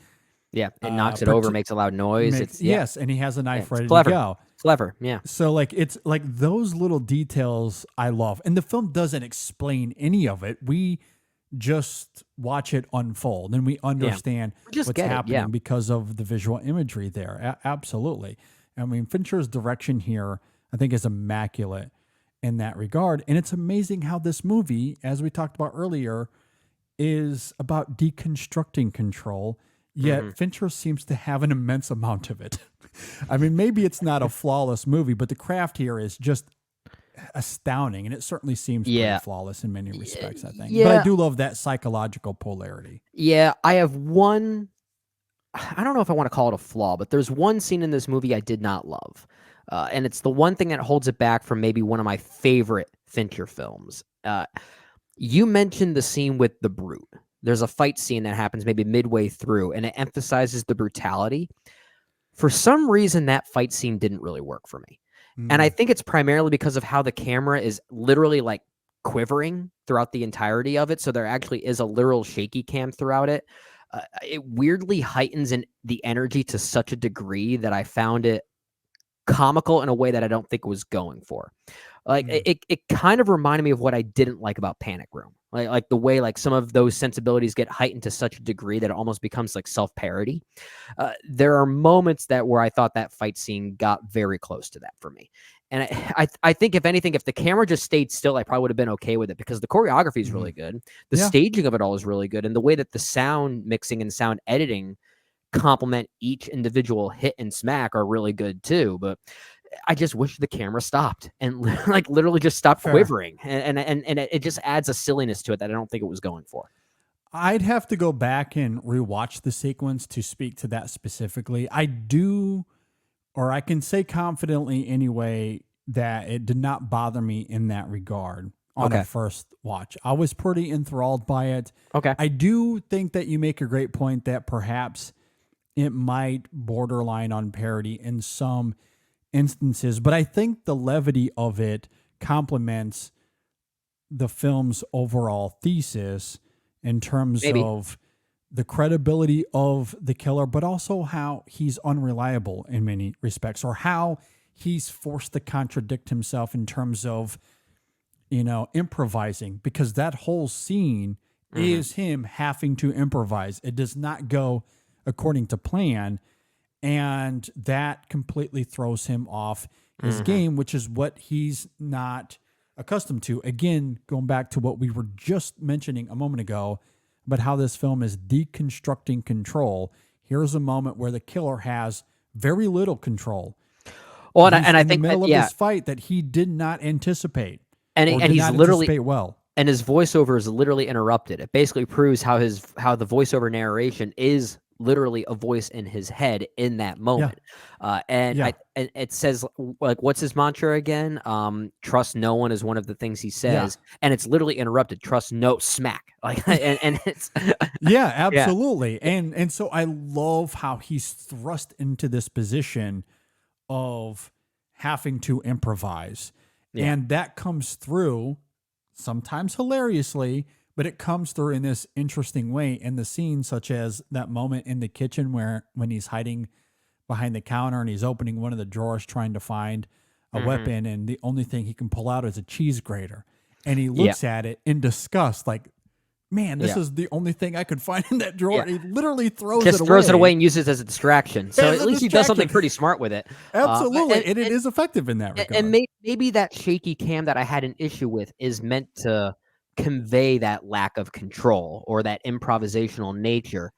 it knocks it over, makes a loud noise. Yes, and he has a knife ready to go. Clever, yeah. So like it's like those little details I love. And the film doesn't explain any of it. We just watch it unfold and we understand what's happening because of the visual imagery there. Absolutely. I mean, Fincher's direction here, I think, is immaculate in that regard. And it's amazing how this movie, as we talked about earlier, is about deconstructing control. Yet Fincher seems to have an immense amount of it. I mean, maybe it's not a flawless movie, but the craft here is just astounding. And it certainly seems pretty flawless in many respects, I think. But I do love that psychological polarity. Yeah, I have one, I don't know if I want to call it a flaw, but there's one scene in this movie I did not love. And it's the one thing that holds it back from maybe one of my favorite Fincher films. You mentioned the scene with the Brute. There's a fight scene that happens maybe midway through, and it emphasizes the brutality. For some reason, that fight scene didn't really work for me. And I think it's primarily because of how the camera is literally like quivering throughout the entirety of it. So there actually is a literal shaky cam throughout it. It weirdly heightens the energy to such a degree that I found it comical in a way that I don't think it was going for. Like it kind of reminded me of what I didn't like about Panic Room. Like the way like some of those sensibilities get heightened to such a degree that it almost becomes like self-parody. There are moments where I thought that fight scene got very close to that for me. And I think if anything, if the camera just stayed still, I probably would have been okay with it, because the choreography is really good. The staging of it all is really good. And the way that the sound mixing and sound editing complement each individual hit and smack are really good too. But I just wish the camera stopped and like literally just stopped quivering, and it just adds a silliness to it that I don't think it was going for. I'd have to go back and rewatch the sequence to speak to that specifically. I do, or I can say confidently anyway, that it did not bother me in that regard on a first watch. I was pretty enthralled by it. Okay. I do think that you make a great point that perhaps it might borderline on parody in some instances, but I think the levity of it complements the film's overall thesis in terms of the credibility of the killer, but also how he's unreliable in many respects, or how he's forced to contradict himself in terms of, improvising, because that whole scene is him having to improvise. It does not go according to plan. And that completely throws him off his game, which is what he's not accustomed to. Again, going back to what we were just mentioning a moment ago about how this film is deconstructing control. Here's a moment where the killer has very little control. Well, and I think in the middle of this fight that he did not anticipate, and he's literally and his voiceover is literally interrupted. It basically proves how the voiceover narration is literally a voice in his head in that moment. And it says, like, what's his mantra again? Trust no one is one of the things he says, and it's literally interrupted. Trust no smack. Like, and it's absolutely. And so I love how he's thrust into this position of having to improvise. And that comes through sometimes hilariously, but it comes through in this interesting way in the scene, such as that moment in the kitchen when he's hiding behind the counter and he's opening one of the drawers trying to find a weapon, and the only thing he can pull out is a cheese grater. And he looks at it in disgust, like, man, this is the only thing I could find in that drawer. And he literally throws it away and uses it as a distraction. So at least he does something pretty smart with it. Absolutely. And it is effective in that regard. And maybe that shaky cam that I had an issue with is meant to convey that lack of control or that improvisational nature.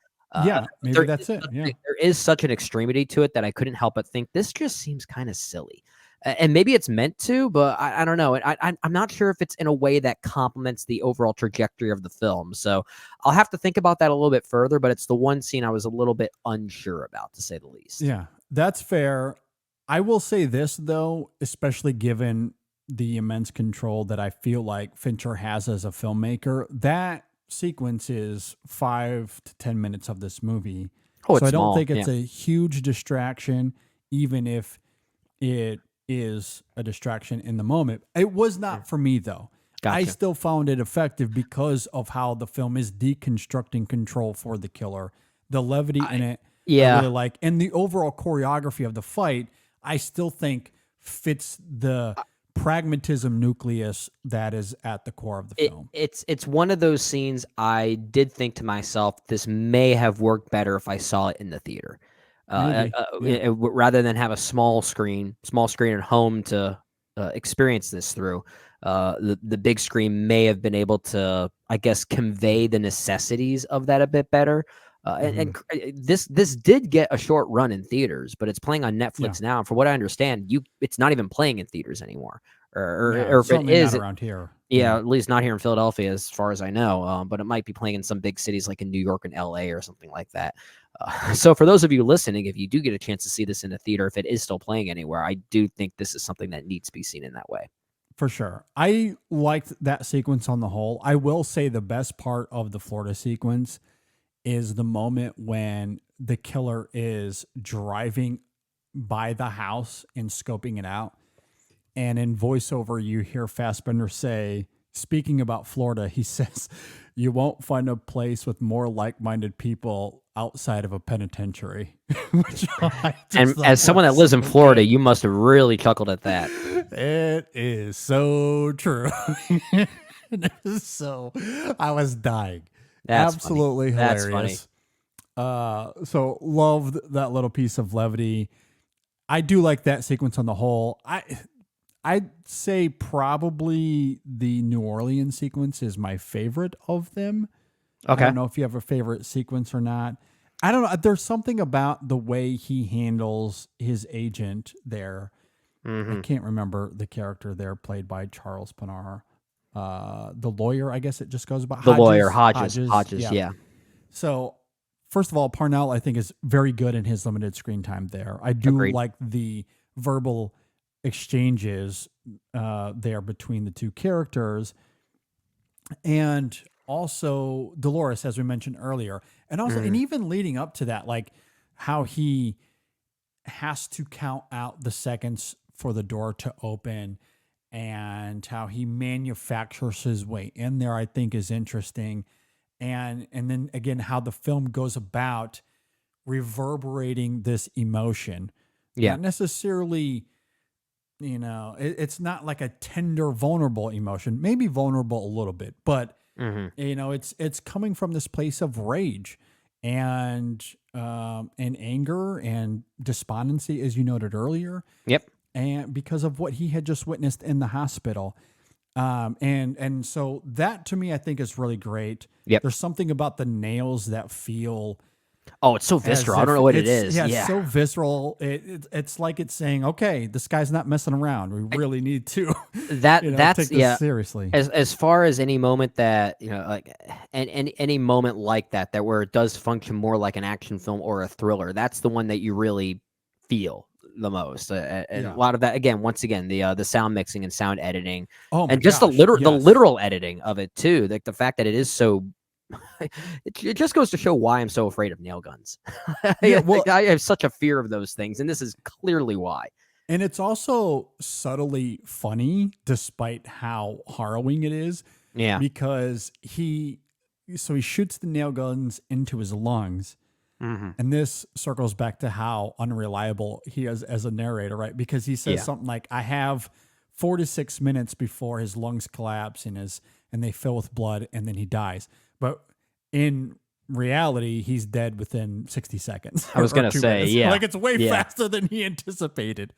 Maybe that's it. Yeah. There is such an extremity to it that I couldn't help but think this just seems kind of silly. And maybe it's meant to, but I don't know. I'm not sure if it's in a way that complements the overall trajectory of the film. So I'll have to think about that a little bit further, but it's the one scene I was a little bit unsure about, to say the least. Yeah, that's fair. I will say this, though, especially given the immense control that I feel like Fincher has as a filmmaker, that sequence is 5 to 10 minutes of this movie. So I don't think it's a huge distraction, even if it is a distraction in the moment. It was not for me, though. Gotcha. I still found it effective because of how the film is deconstructing control for the killer. The levity in it, I really like. And the overall choreography of the fight, I still think fits the pragmatism nucleus that is at the core of the film. It's one of those scenes I did think to myself, this may have worked better if I saw it in the theater. Rather than have a small screen at home to experience this through. The big screen may have been able to, I guess, convey the necessities of that a bit better. And this did get a short run in theaters, but it's playing on Netflix now. And for what I understand, it's not even playing in theaters anymore. Or if it is around here. At least not here in Philadelphia, as far as I know. But it might be playing in some big cities like in New York and LA or something like that. So for those of you listening, if you do get a chance to see this in a theater, if it is still playing anywhere, I do think this is something that needs to be seen in that way. For sure. I liked that sequence on the whole. I will say the best part of the Florida sequence is the moment when the killer is driving by the house and scoping it out. And in voiceover, you hear Fassbender say, speaking about Florida, he says, "You won't find a place with more like-minded people outside of a penitentiary." And as someone that lives in Florida, you must have really chuckled at that. It is so true. I was dying. That's absolutely funny. hilarious. That's funny. So loved that little piece of levity. I do like that sequence on the whole. I'd say probably the New Orleans sequence is my favorite of them. Okay. I don't know if you have a favorite sequence or not. I don't know. There's something about the way he handles his agent there. I can't remember the character there played by Charles Pinar. The lawyer, I guess it just goes by. Hodges. Yeah. So first of all, Parnell, I think, is very good in his limited screen time there. I do like the verbal exchanges there between the two characters, and also Dolores, as we mentioned earlier, and also and even leading up to that, like how he has to count out the seconds for the door to open and how he manufactures his way in there, I think is interesting. And then again, how the film goes about reverberating this emotion. Not necessarily, it's not like a tender, vulnerable emotion, maybe vulnerable a little bit, but it's coming from this place of rage and anger and despondency, as you noted earlier. And because of what he had just witnessed in the hospital. And so that to me, I think is really great. There's something about the nails that feel, it's so visceral. I don't know what it is. It's so visceral. It's like it's saying, okay, this guy's not messing around. We really need to take this seriously. As far as any moment that, like any moment like that where it does function more like an action film or a thriller, that's the one that you really feel the most. And a lot of that, once again, the sound mixing and sound editing, and just the literal editing of it too. Like the fact that it is so, it just goes to show why I'm so afraid of nail guns. I have such a fear of those things, and this is clearly why. And it's also subtly funny, despite how harrowing it is. Yeah. Because he shoots the nail guns into his lungs. Mm-hmm. And this circles back to how unreliable he is as a narrator, right? Because he says something like, I have 4 to 6 minutes before his lungs collapse and they fill with blood, and then he dies. But in reality, he's dead within 60 seconds. I was going to say, minutes. Like, it's way faster than he anticipated,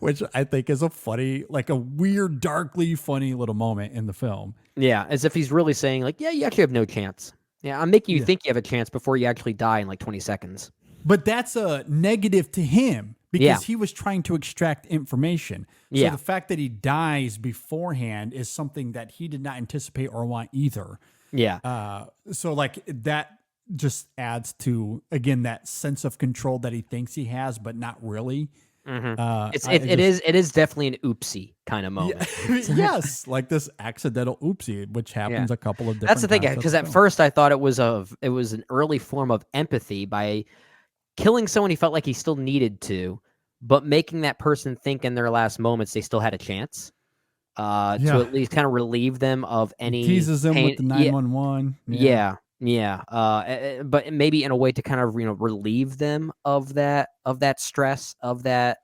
which I think is a funny, like a weird, darkly funny little moment in the film. Yeah, as if he's really saying, like, yeah, you actually have no chance. Yeah, I'm making you think you have a chance before you actually die in like 20 seconds. But that's a negative to him because he was trying to extract information. So the fact that he dies beforehand is something that he did not anticipate or want either. Yeah. So like that just adds to, again, that sense of control that he thinks he has, but not really. Mm-hmm. It is definitely an oopsie kind of moment. Yes, like this accidental oopsie, which happens a couple of different. That's the thing, times because at first I thought it was an early form of empathy by killing someone he felt like he still needed to, but making that person think in their last moments they still had a chance. To at least kind of relieve them of any teases them pain. with the 911. But maybe in a way to kind of relieve them of that stress, of that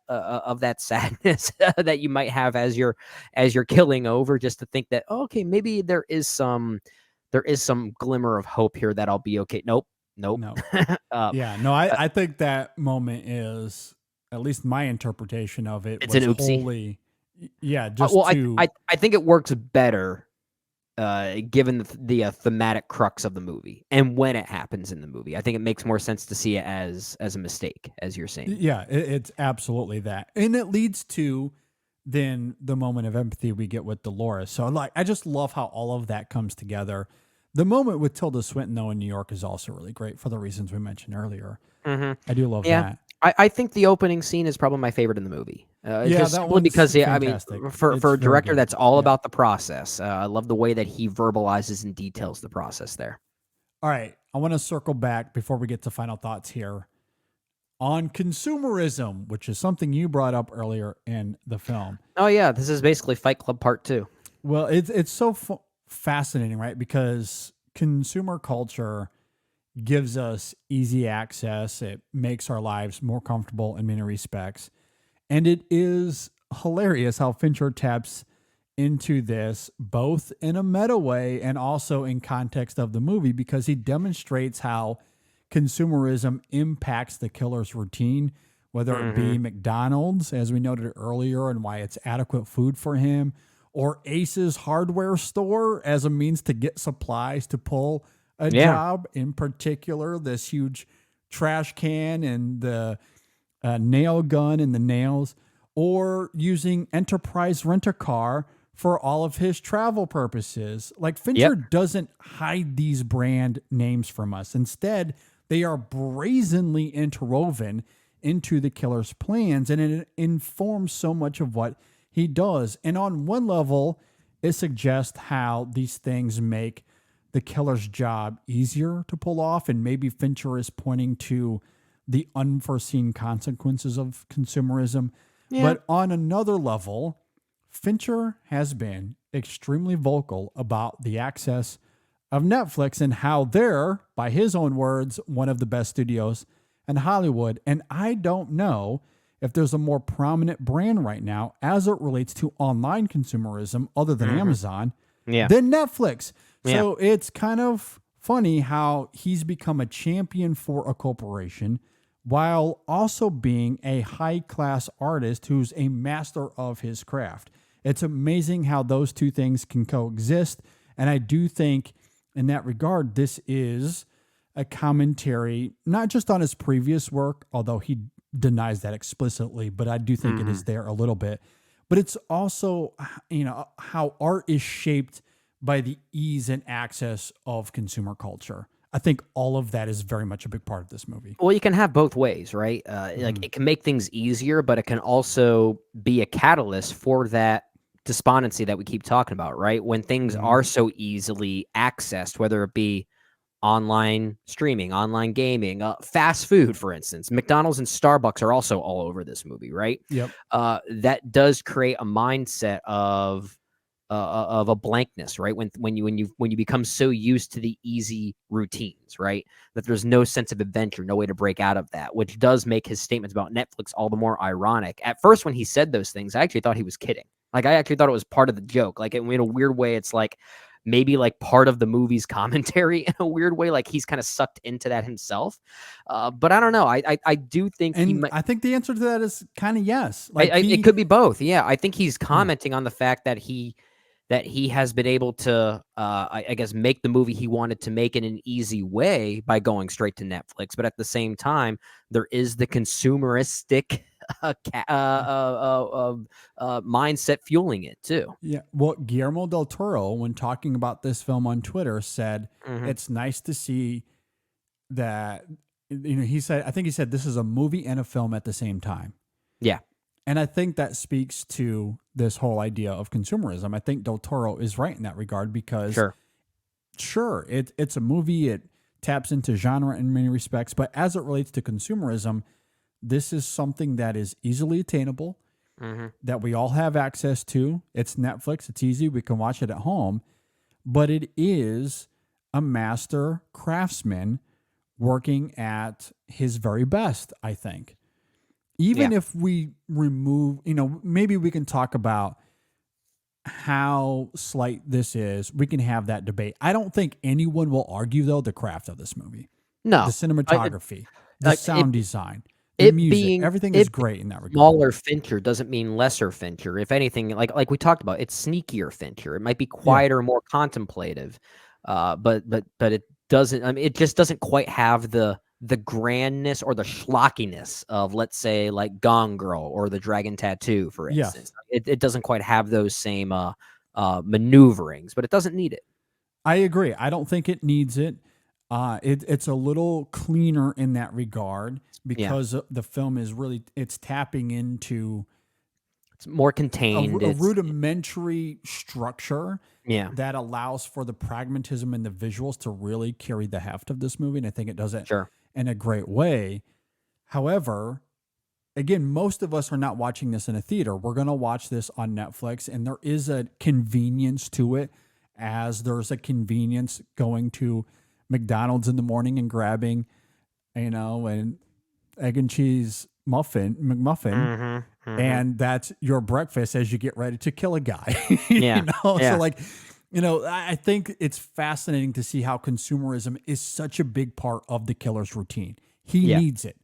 sadness that you might have as you're killing over, just to think that okay, maybe there is some glimmer of hope here that I'll be okay. Nope. No. I think that moment is, at least my interpretation of it, it's was an oopsie. Wholly, I think it works better given the thematic crux of the movie and when it happens in the movie. I think it makes more sense to see it as a mistake, as you're saying. Yeah, it's absolutely that. And it leads to then the moment of empathy we get with Dolores. So like, I just love how all of that comes together. The moment with Tilda Swinton, though, in New York is also really great for the reasons we mentioned earlier. Mm-hmm. I do love that. I think the opening scene is probably my favorite in the movie. Simply because for a director that's all about the process. I love the way that he verbalizes and details the process there. All right, I want to circle back before we get to final thoughts here on consumerism, which is something you brought up earlier in the film. Oh yeah, this is basically Fight Club Part 2. Well, it's so fascinating, right? Because consumer culture gives us easy access. It makes our lives more comfortable in many respects. And it is hilarious how Fincher taps into this both in a meta way and also in context of the movie, because he demonstrates how consumerism impacts the killer's routine, whether it be McDonald's, as we noted earlier, and why it's adequate food for him, or Ace's hardware store as a means to get supplies to pull a job, in particular, this huge trash can and the nail gun and the nails, or using Enterprise Rent-A-Car for all of his travel purposes. Like, Fincher doesn't hide these brand names from us. Instead, they are brazenly interwoven into the killer's plans, and it informs so much of what he does. And on one level, it suggests how these things make the killer's job easier to pull off, and maybe Fincher is pointing to the unforeseen consequences of consumerism. But on another level, Fincher has been extremely vocal about the access of Netflix and how they're, by his own words, one of the best studios in Hollywood. And I don't know if there's a more prominent brand right now as it relates to online consumerism other than Amazon than Netflix. So it's kind of funny how he's become a champion for a corporation while also being a high-class artist who's a master of his craft. It's amazing how those two things can coexist. And I do think in that regard, this is a commentary, not just on his previous work, although he denies that explicitly, but I do think it is there a little bit. But it's also, how art is shaped by the ease and access of consumer culture. I think all of that is very much a big part of this movie. Well, you can have both ways, right? Like, it can make things easier, but it can also be a catalyst for that despondency that we keep talking about, right? When things are so easily accessed, whether it be online streaming, online gaming, fast food, for instance. McDonald's and Starbucks are also all over this movie, right? Yep. That does create a mindset of a blankness, right? When you become so used to the easy routines, right? That there's no sense of adventure, no way to break out of that, which does make his statements about Netflix all the more ironic. At first, when he said those things, I actually thought he was kidding. Like, I actually thought it was part of the joke. Like, in a weird way, it's like maybe like part of the movie's commentary in a weird way. Like, he's kind of sucked into that himself. But I don't know. I do think I think the answer to that is kind of yes. Like, it could be both. Yeah, I think he's commenting on the fact that he has been able to, I guess, make the movie he wanted to make in an easy way by going straight to Netflix. But at the same time, there is the consumeristic mindset fueling it too. Yeah. Well, Guillermo del Toro, when talking about this film on Twitter, said it's nice to see that, I think he said this is a movie and a film at the same time. Yeah. And I think that speaks to this whole idea of consumerism. I think Del Toro is right in that regard because, sure, it's a movie. It taps into genre in many respects. But as it relates to consumerism, this is something that is easily attainable, that we all have access to. It's Netflix. It's easy. We can watch it at home. But it is a master craftsman working at his very best, I think. Even if we remove, maybe we can talk about how slight this is. We can have that debate. I don't think anyone will argue, though, the craft of this movie. No. The cinematography, the sound design, the music, everything is great in that regard. Smaller Fincher doesn't mean lesser Fincher. If anything, like we talked about, it's sneakier Fincher. It might be quieter, more contemplative, but it doesn't. I mean, it just doesn't quite have the grandness or the schlockiness of, let's say, like Gone Girl or The Dragon Tattoo, for instance. It doesn't quite have those same maneuverings, but it doesn't need it. I agree. I don't think it needs it. It's a little cleaner in that regard because the film is really, it's tapping into, it's more contained, a rudimentary structure Yeah. that allows for the pragmatism and the visuals to really carry the heft of this movie. And I think it does it Sure. in a great way. However, again, most of us are not watching this in a theater. We're going to watch this on Netflix, and there is a convenience to it, as there's a convenience going to McDonald's in the morning and grabbing, you know, an egg and cheese McMuffin, and that's your breakfast as you get ready to kill a guy. Yeah. You know? Yeah. So like, you know, I think it's fascinating to see how consumerism is such a big part of the killer's routine. He needs it.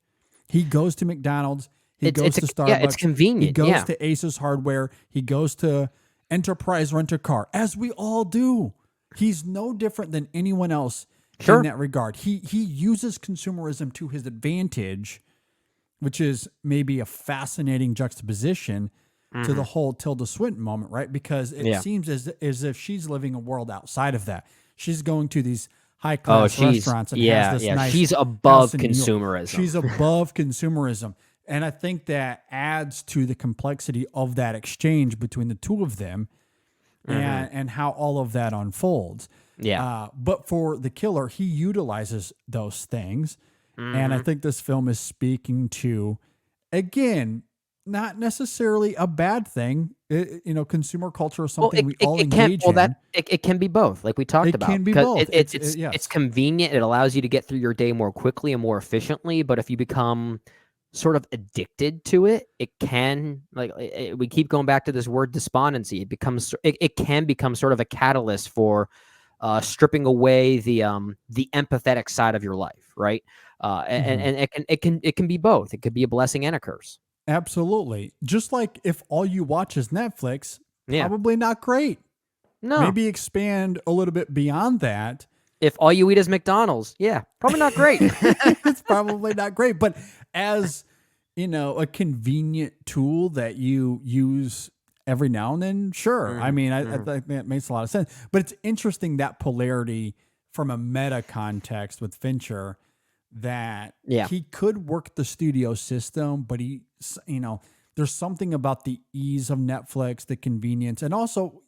He goes to McDonald's. He goes to Starbucks. Yeah, it's convenient. He goes to Aces Hardware. He goes to Enterprise Rent-A-Car, as we all do. He's no different than anyone else in that regard. He uses consumerism to his advantage, which is maybe a fascinating juxtaposition to the whole Tilda Swinton moment, right? Because it seems as if she's living a world outside of that. She's going to these high-class restaurants and has this nice she's above house in New York. consumerism. She's above consumerism. And I think that adds to the complexity of that exchange between the two of them and how all of that unfolds. Yeah. But for the killer, he utilizes those things. And I think this film is speaking to, again, not necessarily a bad thing. You know, consumer culture is something we all engage in. It can be both, like we talked about. It can be both. It's convenient. It allows you to get through your day more quickly and more efficiently. But if you become sort of addicted to it, it can, we keep going back to this word despondency. It can become sort of a catalyst for stripping away the empathetic side of your life, right? And it can be both. It could be a blessing and a curse. Absolutely. Just like if all you watch is Netflix, probably not great. No. Maybe expand a little bit beyond that. If all you eat is McDonald's, probably not great. It's probably not great. But as, you know, a convenient tool that you use every now and then, sure. I mean, I think that makes a lot of sense. But it's interesting, that polarity from a meta context with Fincher, that he could work the studio system, but he, you know, there's something about the ease of Netflix, the convenience, and also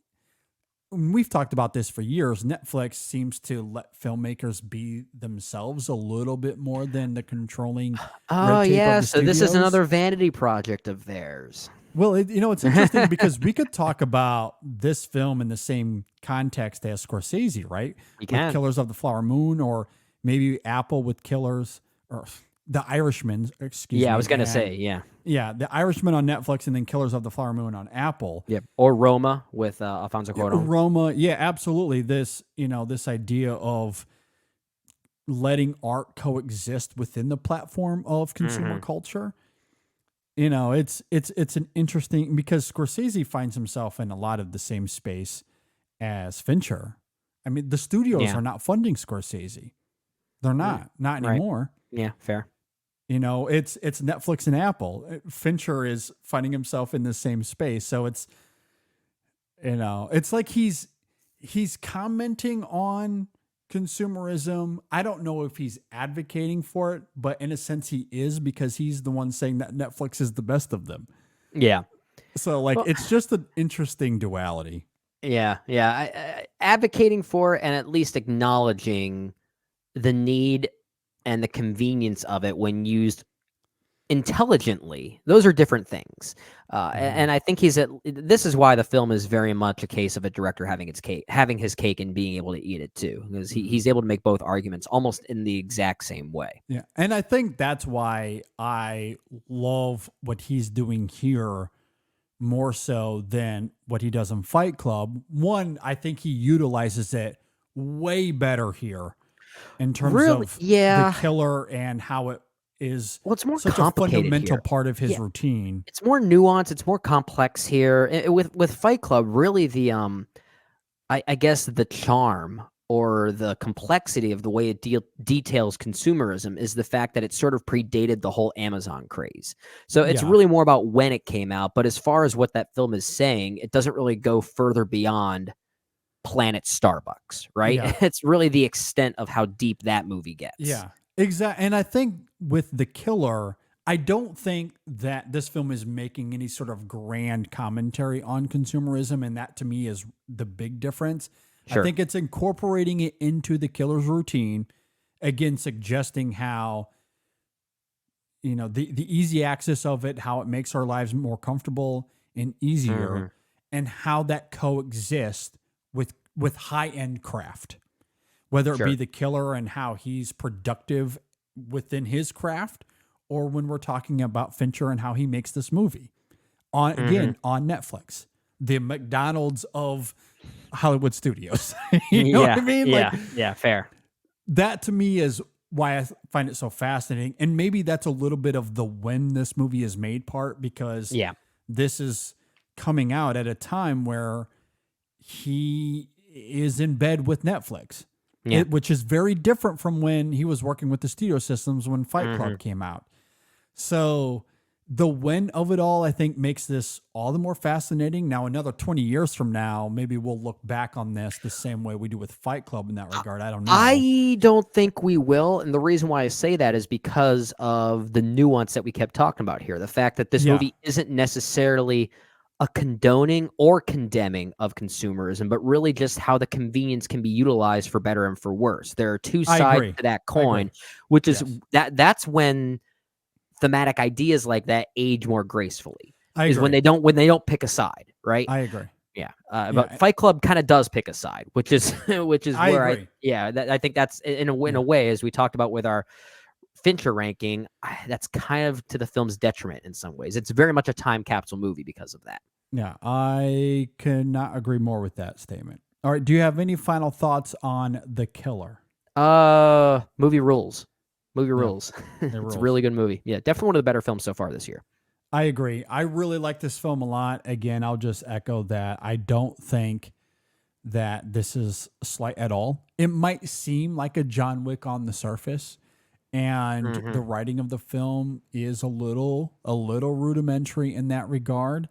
we've talked about this for years. Netflix seems to let filmmakers be themselves a little bit more than the controlling Oh red tape yeah, of the so this is studios. another vanity project of theirs. Well, it's interesting because we could talk about this film in the same context as Scorsese, right? You With can. Killers of the Flower Moon, or maybe Apple with Killers, or The Irishman, excuse me. Yeah, I was gonna and- say, yeah. Yeah, The Irishman on Netflix and then Killers of the Flower Moon on Apple. Yep. Or Roma with Alfonso Cuarón. Roma, yeah, absolutely. This idea of letting art coexist within the platform of consumer culture. It's an interesting, because Scorsese finds himself in a lot of the same space as Fincher. I mean, the studios are not funding Scorsese. They're not anymore. Yeah, fair. It's Netflix and Apple. Fincher is finding himself in the same space. So it's like he's commenting on consumerism. I don't know if he's advocating for it, but in a sense he is, because he's the one saying that Netflix is the best of them. Yeah. So it's just an interesting duality. Yeah, yeah. Advocating for and at least acknowledging the need and the convenience of it when used intelligently. Those are different things. And I think this is why the film is very much a case of a director having his cake and being able to eat it too, because he's able to make both arguments almost in the exact same way. Yeah. And I think that's why I love what he's doing here more so than what he does in Fight Club. One, I think he utilizes it way better here in terms of the killer and how it is. Well, it's more such a complicated fundamental here. part of his routine. It's more nuanced. It's more complex here. With Fight Club, really the I guess the charm or the complexity of the way it details consumerism is the fact that it sort of predated the whole Amazon craze. So it's really more about when it came out. But as far as what that film is saying, it doesn't really go further beyond Planet Starbucks, right? Yeah. It's really the extent of how deep that movie gets. Yeah, exactly. And I think with The Killer, I don't think that this film is making any sort of grand commentary on consumerism. And that to me is the big difference. Sure. I think it's incorporating it into the killer's routine, again, suggesting how, the easy access of it, how it makes our lives more comfortable and easier, and how that coexists with high-end craft, whether it be the killer and how he's productive within his craft, or when we're talking about Fincher and how he makes this movie on Netflix, the McDonald's of Hollywood studios. You know what I mean? Yeah, fair. That to me is why I find it so fascinating. And maybe that's a little bit of the when this movie is made part, because this is coming out at a time where he is in bed with Netflix, which is very different from when he was working with the studio systems when Fight Club came out. So the when of it all, I think, makes this all the more fascinating. Now, another 20 years from now, maybe we'll look back on this the same way we do with Fight Club in that regard. I don't know. I don't think we will. And the reason why I say that is because of the nuance that we kept talking about here. The fact that this movie isn't necessarily a condoning or condemning of consumerism, but really just how the convenience can be utilized for better and for worse. There are two sides to that coin, which is that's when thematic ideas like that age more gracefully. When they don't pick a side, right? I agree. Yeah. But Fight Club kind of does pick a side, which is where I think that's in a way, as we talked about with our Fincher ranking, that's kind of to the film's detriment in some ways. It's very much a time capsule movie because of that. Yeah, I cannot agree more with that statement. All right, do you have any final thoughts on The Killer? Movie rules. It's a really good movie. Yeah, definitely one of the better films so far this year. I agree. I really like this film a lot. Again, I'll just echo that. I don't think that this is slight at all. It might seem like a John Wick on the surface, and the writing of the film is a little rudimentary in that regard,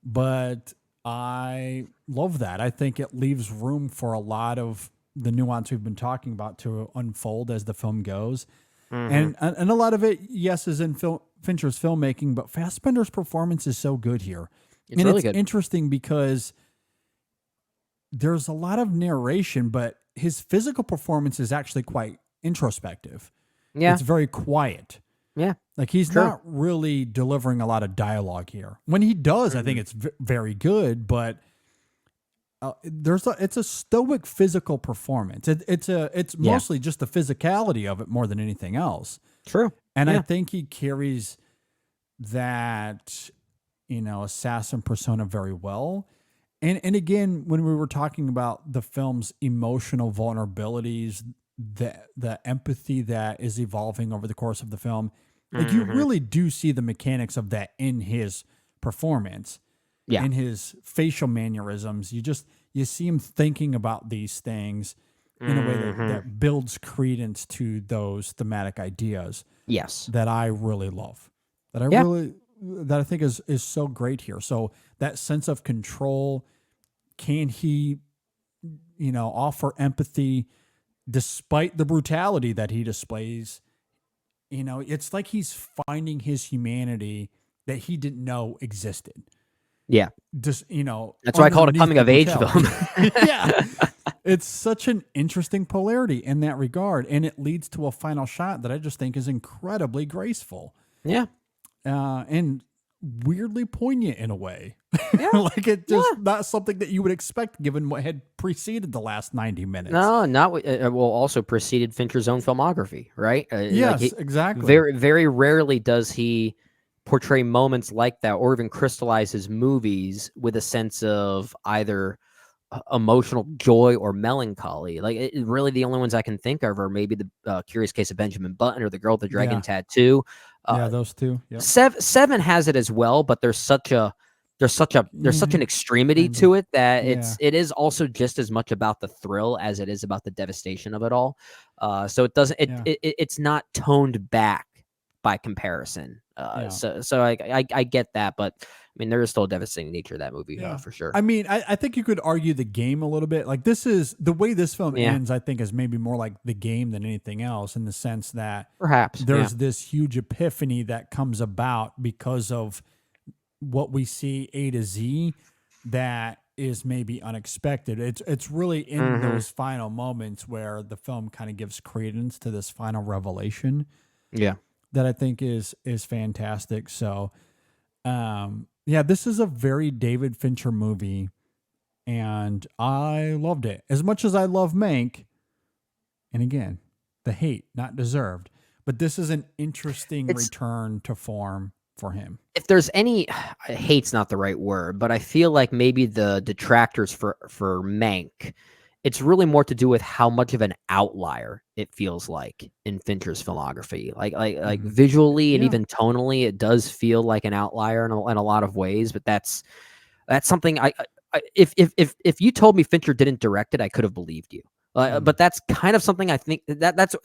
but I love that. I think it leaves room for a lot of the nuance we've been talking about to unfold as the film goes. And a lot of it, yes, is in Fincher's filmmaking, but Fassbender's performance is so good here. It's really good. Interesting because there's a lot of narration, but his physical performance is actually quite introspective. Yeah. It's very quiet. Yeah. Like he's not really delivering a lot of dialogue here. When he does, I think it's very good, but it's a stoic physical performance. It's mostly just the physicality of it more than anything else. True. And I think he carries that, assassin persona very well. And again, when we were talking about the film's emotional vulnerabilities, the empathy that is evolving over the course of the film, like you really do see the mechanics of that in his performance, in his facial mannerisms. You see him thinking about these things in a way that builds credence to those thematic ideas. Yes. That I really love. That I think is so great here. So that sense of control, can he, offer empathy despite the brutality that he displays? It's like he's finding his humanity that he didn't know existed. Yeah. Just, that's why I call it a coming of age film. Yeah. It's such an interesting polarity in that regard. And it leads to a final shot that I just think is incredibly graceful. Yeah. And weirdly poignant in a way. Yeah. Like it just not something that you would expect given what had preceded the last 90 minutes. No, not also preceded Fincher's own filmography, right? Yes, exactly. Very, very rarely does he portray moments like that or even crystallize his movies with a sense of either emotional joy or melancholy. Like really the only ones I can think of are maybe the Curious Case of Benjamin Button or The Girl with the Dragon Tattoo. Those two. Yep. Seven has it as well, but there's such an extremity to it that it is also just as much about the thrill as it is about the devastation of it all. So it's not toned back by comparison. So I get that, but I mean, there is still a devastating nature of that movie for sure. I mean, I think you could argue the game a little bit. Like this is the way this film ends, I think is maybe more like the game than anything else in the sense that perhaps there's this huge epiphany that comes about because of what we see A to Z that is maybe unexpected. It's really in those final moments where the film kind of gives credence to this final revelation. Yeah. That I think is fantastic. So, this is a very David Fincher movie, and I loved it as much as I love Mank. And again, the hate not deserved, but this is an interesting return to form for him. If there's any, hate's not the right word, but I feel like maybe the detractors for Mank, it's really more to do with how much of an outlier it feels like in Fincher's filmography. Like visually and even tonally, it does feel like an outlier in a lot of ways. But that's something if you told me Fincher didn't direct it, I could have believed you. But that's kind of something I think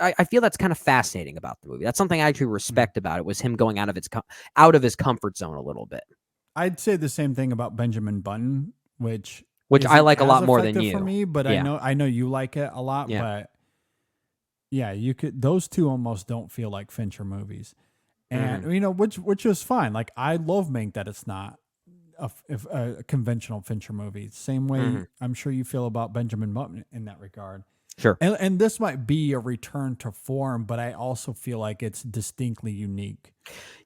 I feel that's kind of fascinating about the movie. That's something I actually respect about it, was him going out of his comfort zone a little bit. I'd say the same thing about Benjamin Button, which I like a lot more than you. For me, but I know you like it a lot. Yeah. But you could. Those two almost don't feel like Fincher movies, and which is fine. Like I love Mank that it's not a conventional Fincher movie. Same way I'm sure you feel about Benjamin Button in that regard. Sure. And this might be a return to form, but I also feel like it's distinctly unique.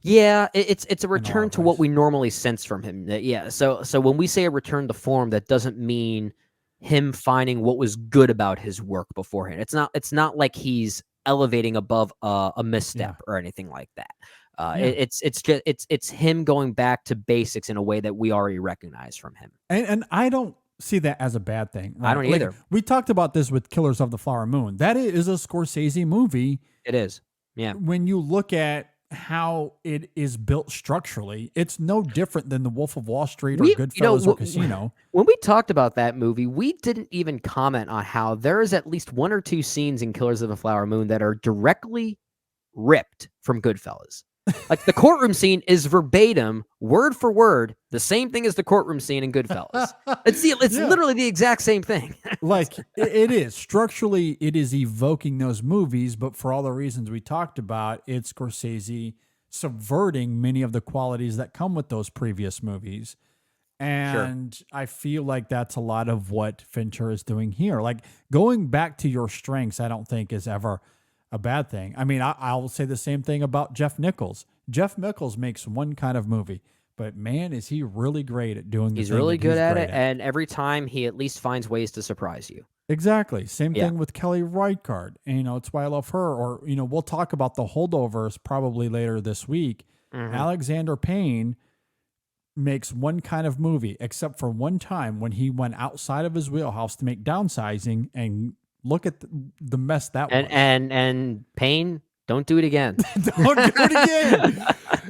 Yeah, it's a return to what we normally sense from him. Yeah. So when we say a return to form, that doesn't mean him finding what was good about his work beforehand. It's not like he's elevating above a misstep or anything like that. It's him going back to basics in a way that we already recognize from him. And I don't see that as a bad thing. Right? I don't either. We talked about this with Killers of the Flower Moon. That is a Scorsese movie. It is. Yeah. When you look at how it is built structurally, it's no different than The Wolf of Wall Street or Goodfellas or Casino. When we talked about that movie, we didn't even comment on how there is at least one or two scenes in Killers of the Flower Moon that are directly ripped from Goodfellas. Like the courtroom scene is verbatim, word for word, the same thing as the courtroom scene in Goodfellas. It's literally the exact same thing. Like it is structurally, it is evoking those movies, but for all the reasons we talked about, it's Scorsese subverting many of the qualities that come with those previous movies. And I feel like that's a lot of what Fincher is doing here. Like going back to your strengths, I don't think is ever a bad thing. I mean, I'll say the same thing about Jeff Nichols. Jeff Nichols makes one kind of movie, but man, is he really great at doing. He's really good at it, and every time he at least finds ways to surprise you. Exactly. Same thing with Kelly Reichardt. And, it's why I love her. Or, we'll talk about The Holdovers probably later this week. Alexander Payne makes one kind of movie, except for one time when he went outside of his wheelhouse to make Downsizing, and look at the mess that was. And Payne, don't do it again. Don't do it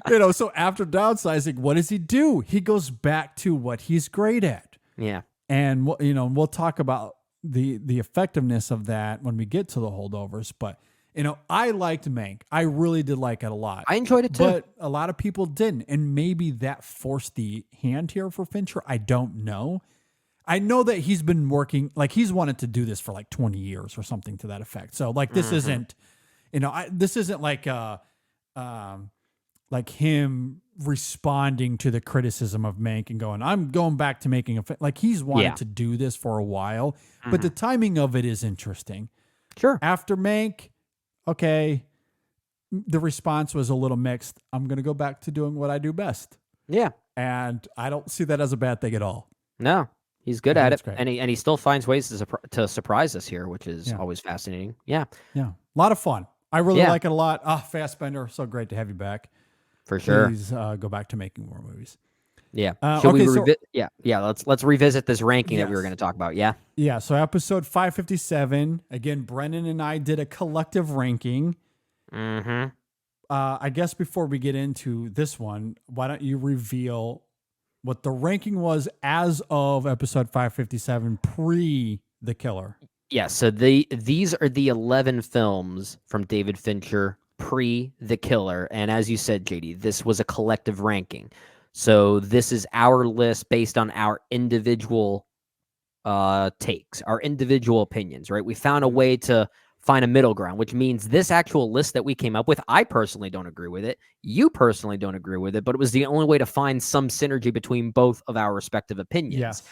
again. So after Downsizing, what does he do? He goes back to what he's great at. Yeah. And, we'll talk about the effectiveness of that when we get to The Holdovers. But, I liked Mank. I really did like it a lot. I enjoyed it too. But a lot of people didn't. And maybe that forced the hand here for Fincher. I don't know. I know that he's been working, like he's wanted to do this for like 20 years or something to that effect. So like this isn't, this isn't like him responding to the criticism of Mank and going, I'm going back to making like he's wanted to do this for a while, but the timing of it is interesting. Sure. After Mank, okay, the response was a little mixed. I'm going to go back to doing what I do best. Yeah. And I don't see that as a bad thing at all. No, he's good at it. Great. And he still finds ways to surprise us here, which is always fascinating. Yeah. Yeah. A lot of fun. I really like it a lot. Fassbender, so great to have you back. For sure. Please go back to making more movies. Yeah. Let's revisit this ranking that we were going to talk about. Yeah. Yeah. So episode 557. Again, Brennan and I did a collective ranking. I guess before we get into this one, why don't you reveal what the ranking was as of episode 557 pre The Killer? Yeah. So these are the 11 films from David Fincher pre The Killer. And as you said, JD, this was a collective ranking. So this is our list based on our individual takes, our individual opinions, right? We found a way to find a middle ground, which means this actual list that we came up with, I personally don't agree with it. You personally don't agree with it, but it was the only way to find some synergy between both of our respective opinions.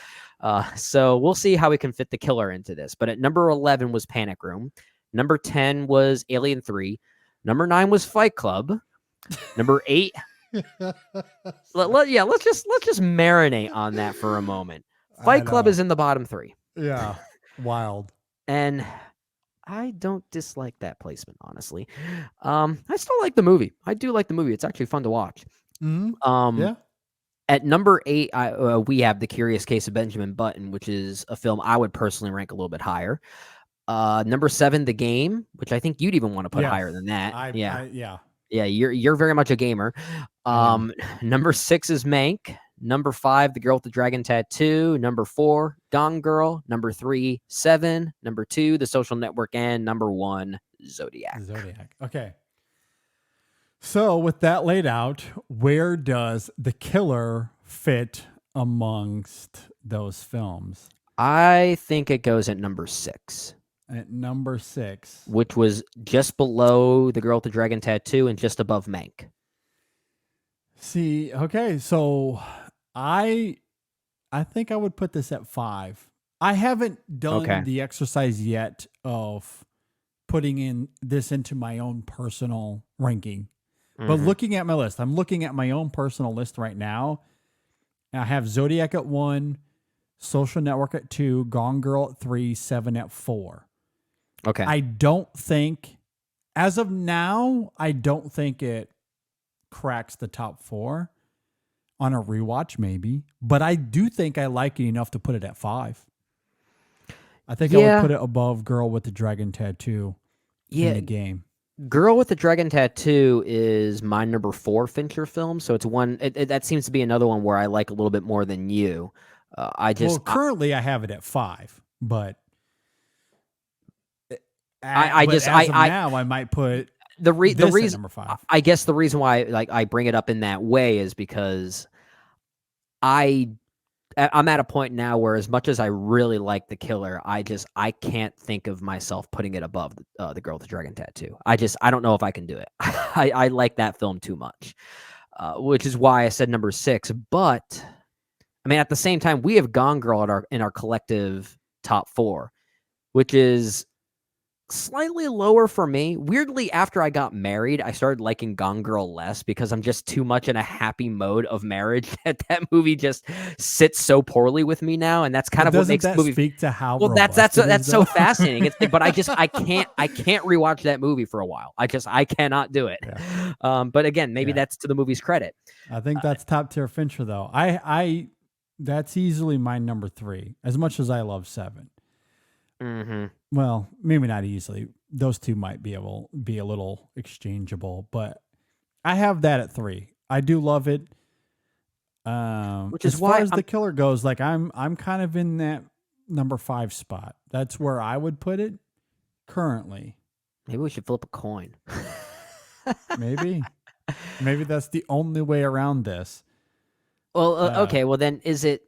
Yes. So we'll see how we can fit The Killer into this. But at number 11 was Panic Room. Number 10 was Alien 3. Number 9 was Fight Club. Number 8... let's just marinate on that for a moment. Fight Club is in the bottom 3. Yeah, wild. And I don't dislike that placement, honestly. I still like the movie. I do like the movie. It's actually fun to watch. Yeah. At number 8, we have The Curious Case of Benjamin Button, which is a film I would personally rank a little bit higher. Number 7, The Game, which I think you'd even want to put higher than that. Yeah, you're very much a gamer. Number 6 is Mank. Number 5, The Girl with the Dragon Tattoo. Number 4, Gone Girl. Number 3, Seven. Number 2, The Social Network. And number 1, Zodiac. Okay. So with that laid out, where does The Killer fit amongst those films? I think it goes at number 6. At number 6. Which was just below The Girl with the Dragon Tattoo and just above Mank. See, okay, so I think I would put this at 5. I haven't done the exercise yet of putting in this into my own personal ranking. But looking at my list, I'm looking at my own personal list right now. I have Zodiac at 1, Social Network at 2, Gone Girl at 3, Seven at 4. Okay. I don't think, as of now, I don't think it cracks the top 4 on a rewatch, maybe. But I do think I like it enough to put it at 5. I think I would put it above Girl with the Dragon Tattoo in the game. Girl with the Dragon Tattoo is my number 4 Fincher film, so it's one. That seems to be another one where I like a little bit more than you. Currently I have it at 5, but I might put the reason number 5. I guess the reason why I bring it up in that way is because I'm at a point now where, as much as I really like The Killer, I can't think of myself putting it above The Girl with the Dragon Tattoo. I don't know if I can do it. I like that film too much, which is why I said number 6. But I mean, at the same time, we have Gone Girl in our collective top 4, which is slightly lower for me. Weirdly, after I got married, I started liking Gone Girl less because I'm just too much in a happy mode of marriage that movie just sits so poorly with me now, and that's kind of what makes the movie speak to how. Well, that's so fascinating. It's but I can't rewatch that movie for a while. I cannot do it. Yeah. But again, maybe that's to the movie's credit. I think that's top tier Fincher though. I that's easily my number 3. As much as I love 7. Mm-hmm. Well, maybe not easily. Those two might be a little exchangeable, but I have that at 3. I do love it. Which is as why far as The Killer goes, like I'm kind of in that number 5 spot. That's where I would put it currently. Maybe we should flip a coin. Maybe that's the only way around this. Well, okay. Well, then is it?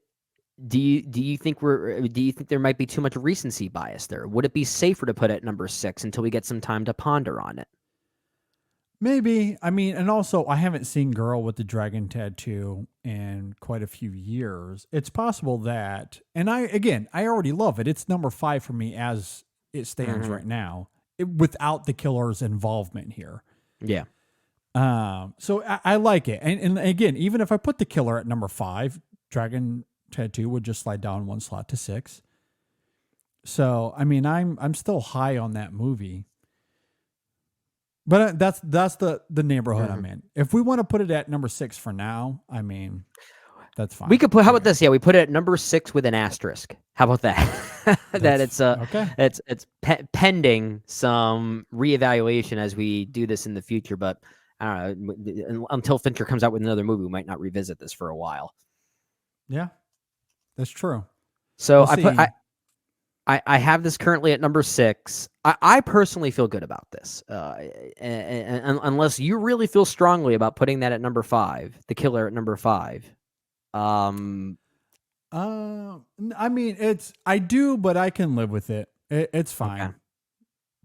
Do you think there might be too much recency bias there? Would it be safer to put it at number 6 until we get some time to ponder on it? Maybe. I mean, and also I haven't seen Girl with the Dragon Tattoo in quite a few years. It's possible that, and I already love it. It's number 5 for me as it stands right now, without the killer's involvement here. Yeah. So I like it. And again, even if I put the killer at number 5, Dragon Tattoo would just slide down 1 slot to 6. So, I mean, I'm still high on that movie. But that's the neighborhood I'm in. If we want to put it at number 6 for now, I mean, that's fine. We could put, how about this? Yeah, we put it at number 6 with an asterisk. How about that? That it's okay. It's pending some reevaluation as we do this in the future, but I don't know, until Fincher comes out with another movie, we might not revisit this for a while. Yeah, that's true. So I have this currently at number 6. I personally feel good about this, and unless you really feel strongly about putting that at number 5, The Killer at number 5. I mean, I do, but I can live with it. It's fine. Okay.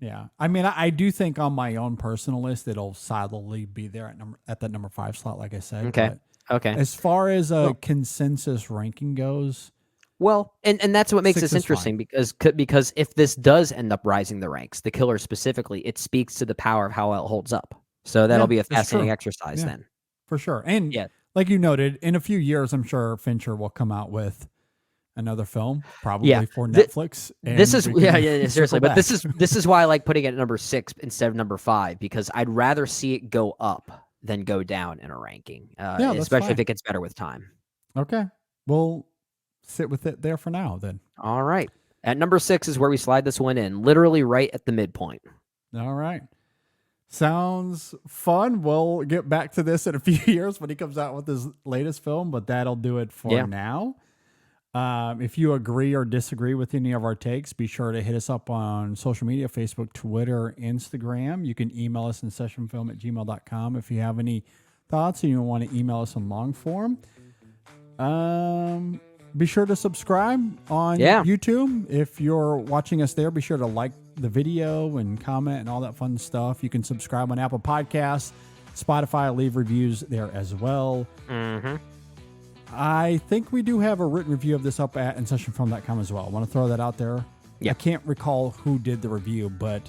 Yeah, I mean, I do think on my own personal list, it'll solidly be there at that number 5 slot, like I said. Okay. Okay. As far as a consensus ranking goes, well, and that's what makes this interesting because if this does end up rising the ranks, The Killer specifically, it speaks to the power of how it holds up. So that'll be a fascinating exercise then. For sure. And like you noted, in a few years, I'm sure Fincher will come out with another film, probably for Netflix. This is seriously, but this is why I like putting it at number 6 instead of number 5, because I'd rather see it go up than go down in a ranking, especially if it gets better with time. Okay, we'll sit with it there for now then. All right, at number 6 is where we slide this one in, literally right at the midpoint. All right. Sounds fun. We'll get back to this in a few years when he comes out with his latest film, but that'll do it for now. If you agree or disagree with any of our takes, be sure to hit us up on social media, Facebook, Twitter, Instagram. You can email us in sessionfilm@gmail.com if you have any thoughts and you want to email us in long form. Be sure to subscribe on YouTube. If you're watching us there, be sure to like the video and comment and all that fun stuff. You can subscribe on Apple Podcasts, Spotify, leave reviews there as well. Mm-hmm. I think we do have a written review of this up at InSessionFilm.com as well. I want to throw that out there. I can't recall who did the review, but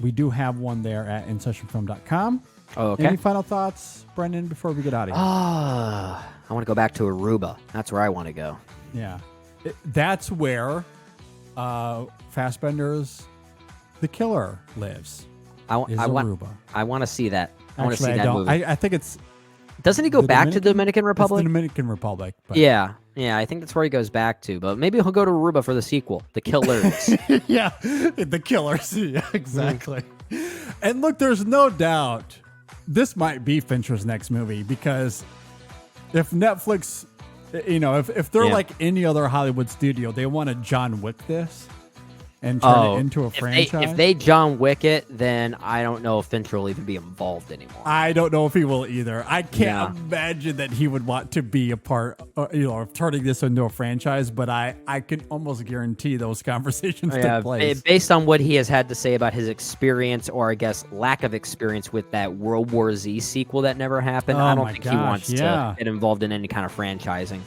we do have one there at InSessionFilm.com. Oh, okay. Any final thoughts, Brendan, before we get out of here? I want to go back to Aruba. That's where I want to go. Yeah. That's where Fassbender's The Killer lives. I want to see that. I want to see that movie. I think it's... Doesn't he go back to the Dominican Republic? It's the Dominican Republic. But. Yeah, I think that's where he goes back to. But maybe he'll go to Aruba for the sequel, The Killers. Yeah, The Killers. Yeah, exactly. And look, there's no doubt this might be Fincher's next movie, because if Netflix, if they're like any other Hollywood studio, they want to John Wick this and turn it into a franchise. If they John Wick it, then I don't know if Fincher will even be involved anymore. I don't know if he will either. I can't imagine that he would want to be a part, of turning this into a franchise. But I can almost guarantee those conversations took place. Based on what he has had to say about his experience, or I guess lack of experience with that World War Z sequel that never happened. I don't think he wants to get involved in any kind of franchising.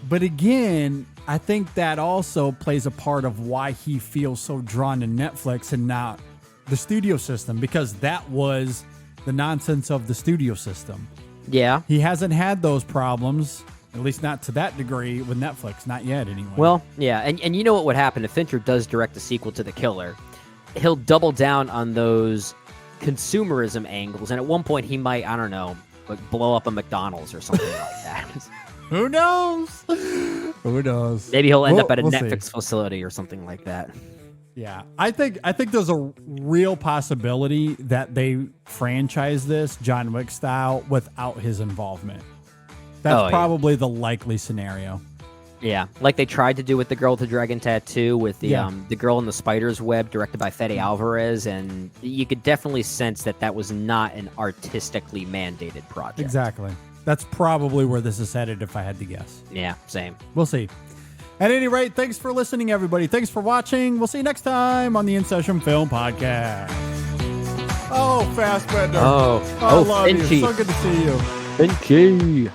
But again, I think that also plays a part of why he feels so drawn to Netflix and not the studio system, because that was the nonsense of the studio system. Yeah. He hasn't had those problems, at least not to that degree, with Netflix. Not yet, anyway. Well, yeah. And you know what would happen if Fincher does direct a sequel to The Killer? He'll double down on those consumerism angles. And at one point, he might, I don't know, like blow up a McDonald's or something like that. Who knows? Who knows? Maybe he'll end up at a Netflix facility or something like that. Yeah, I think there's a real possibility that they franchise this John Wick style without his involvement. That's probably the likely scenario. Yeah, like they tried to do with The Girl with the Dragon Tattoo with the Girl in the Spider's Web, directed by Fede Alvarez, and you could definitely sense that was not an artistically mandated project. Exactly. That's probably where this is headed if I had to guess. Yeah, same. We'll see. At any rate, thanks for listening, everybody. Thanks for watching. We'll see you next time on the In Session Film Podcast. Oh, Fassbender. Oh, I love Finchy. you. So good to see you. Finchy.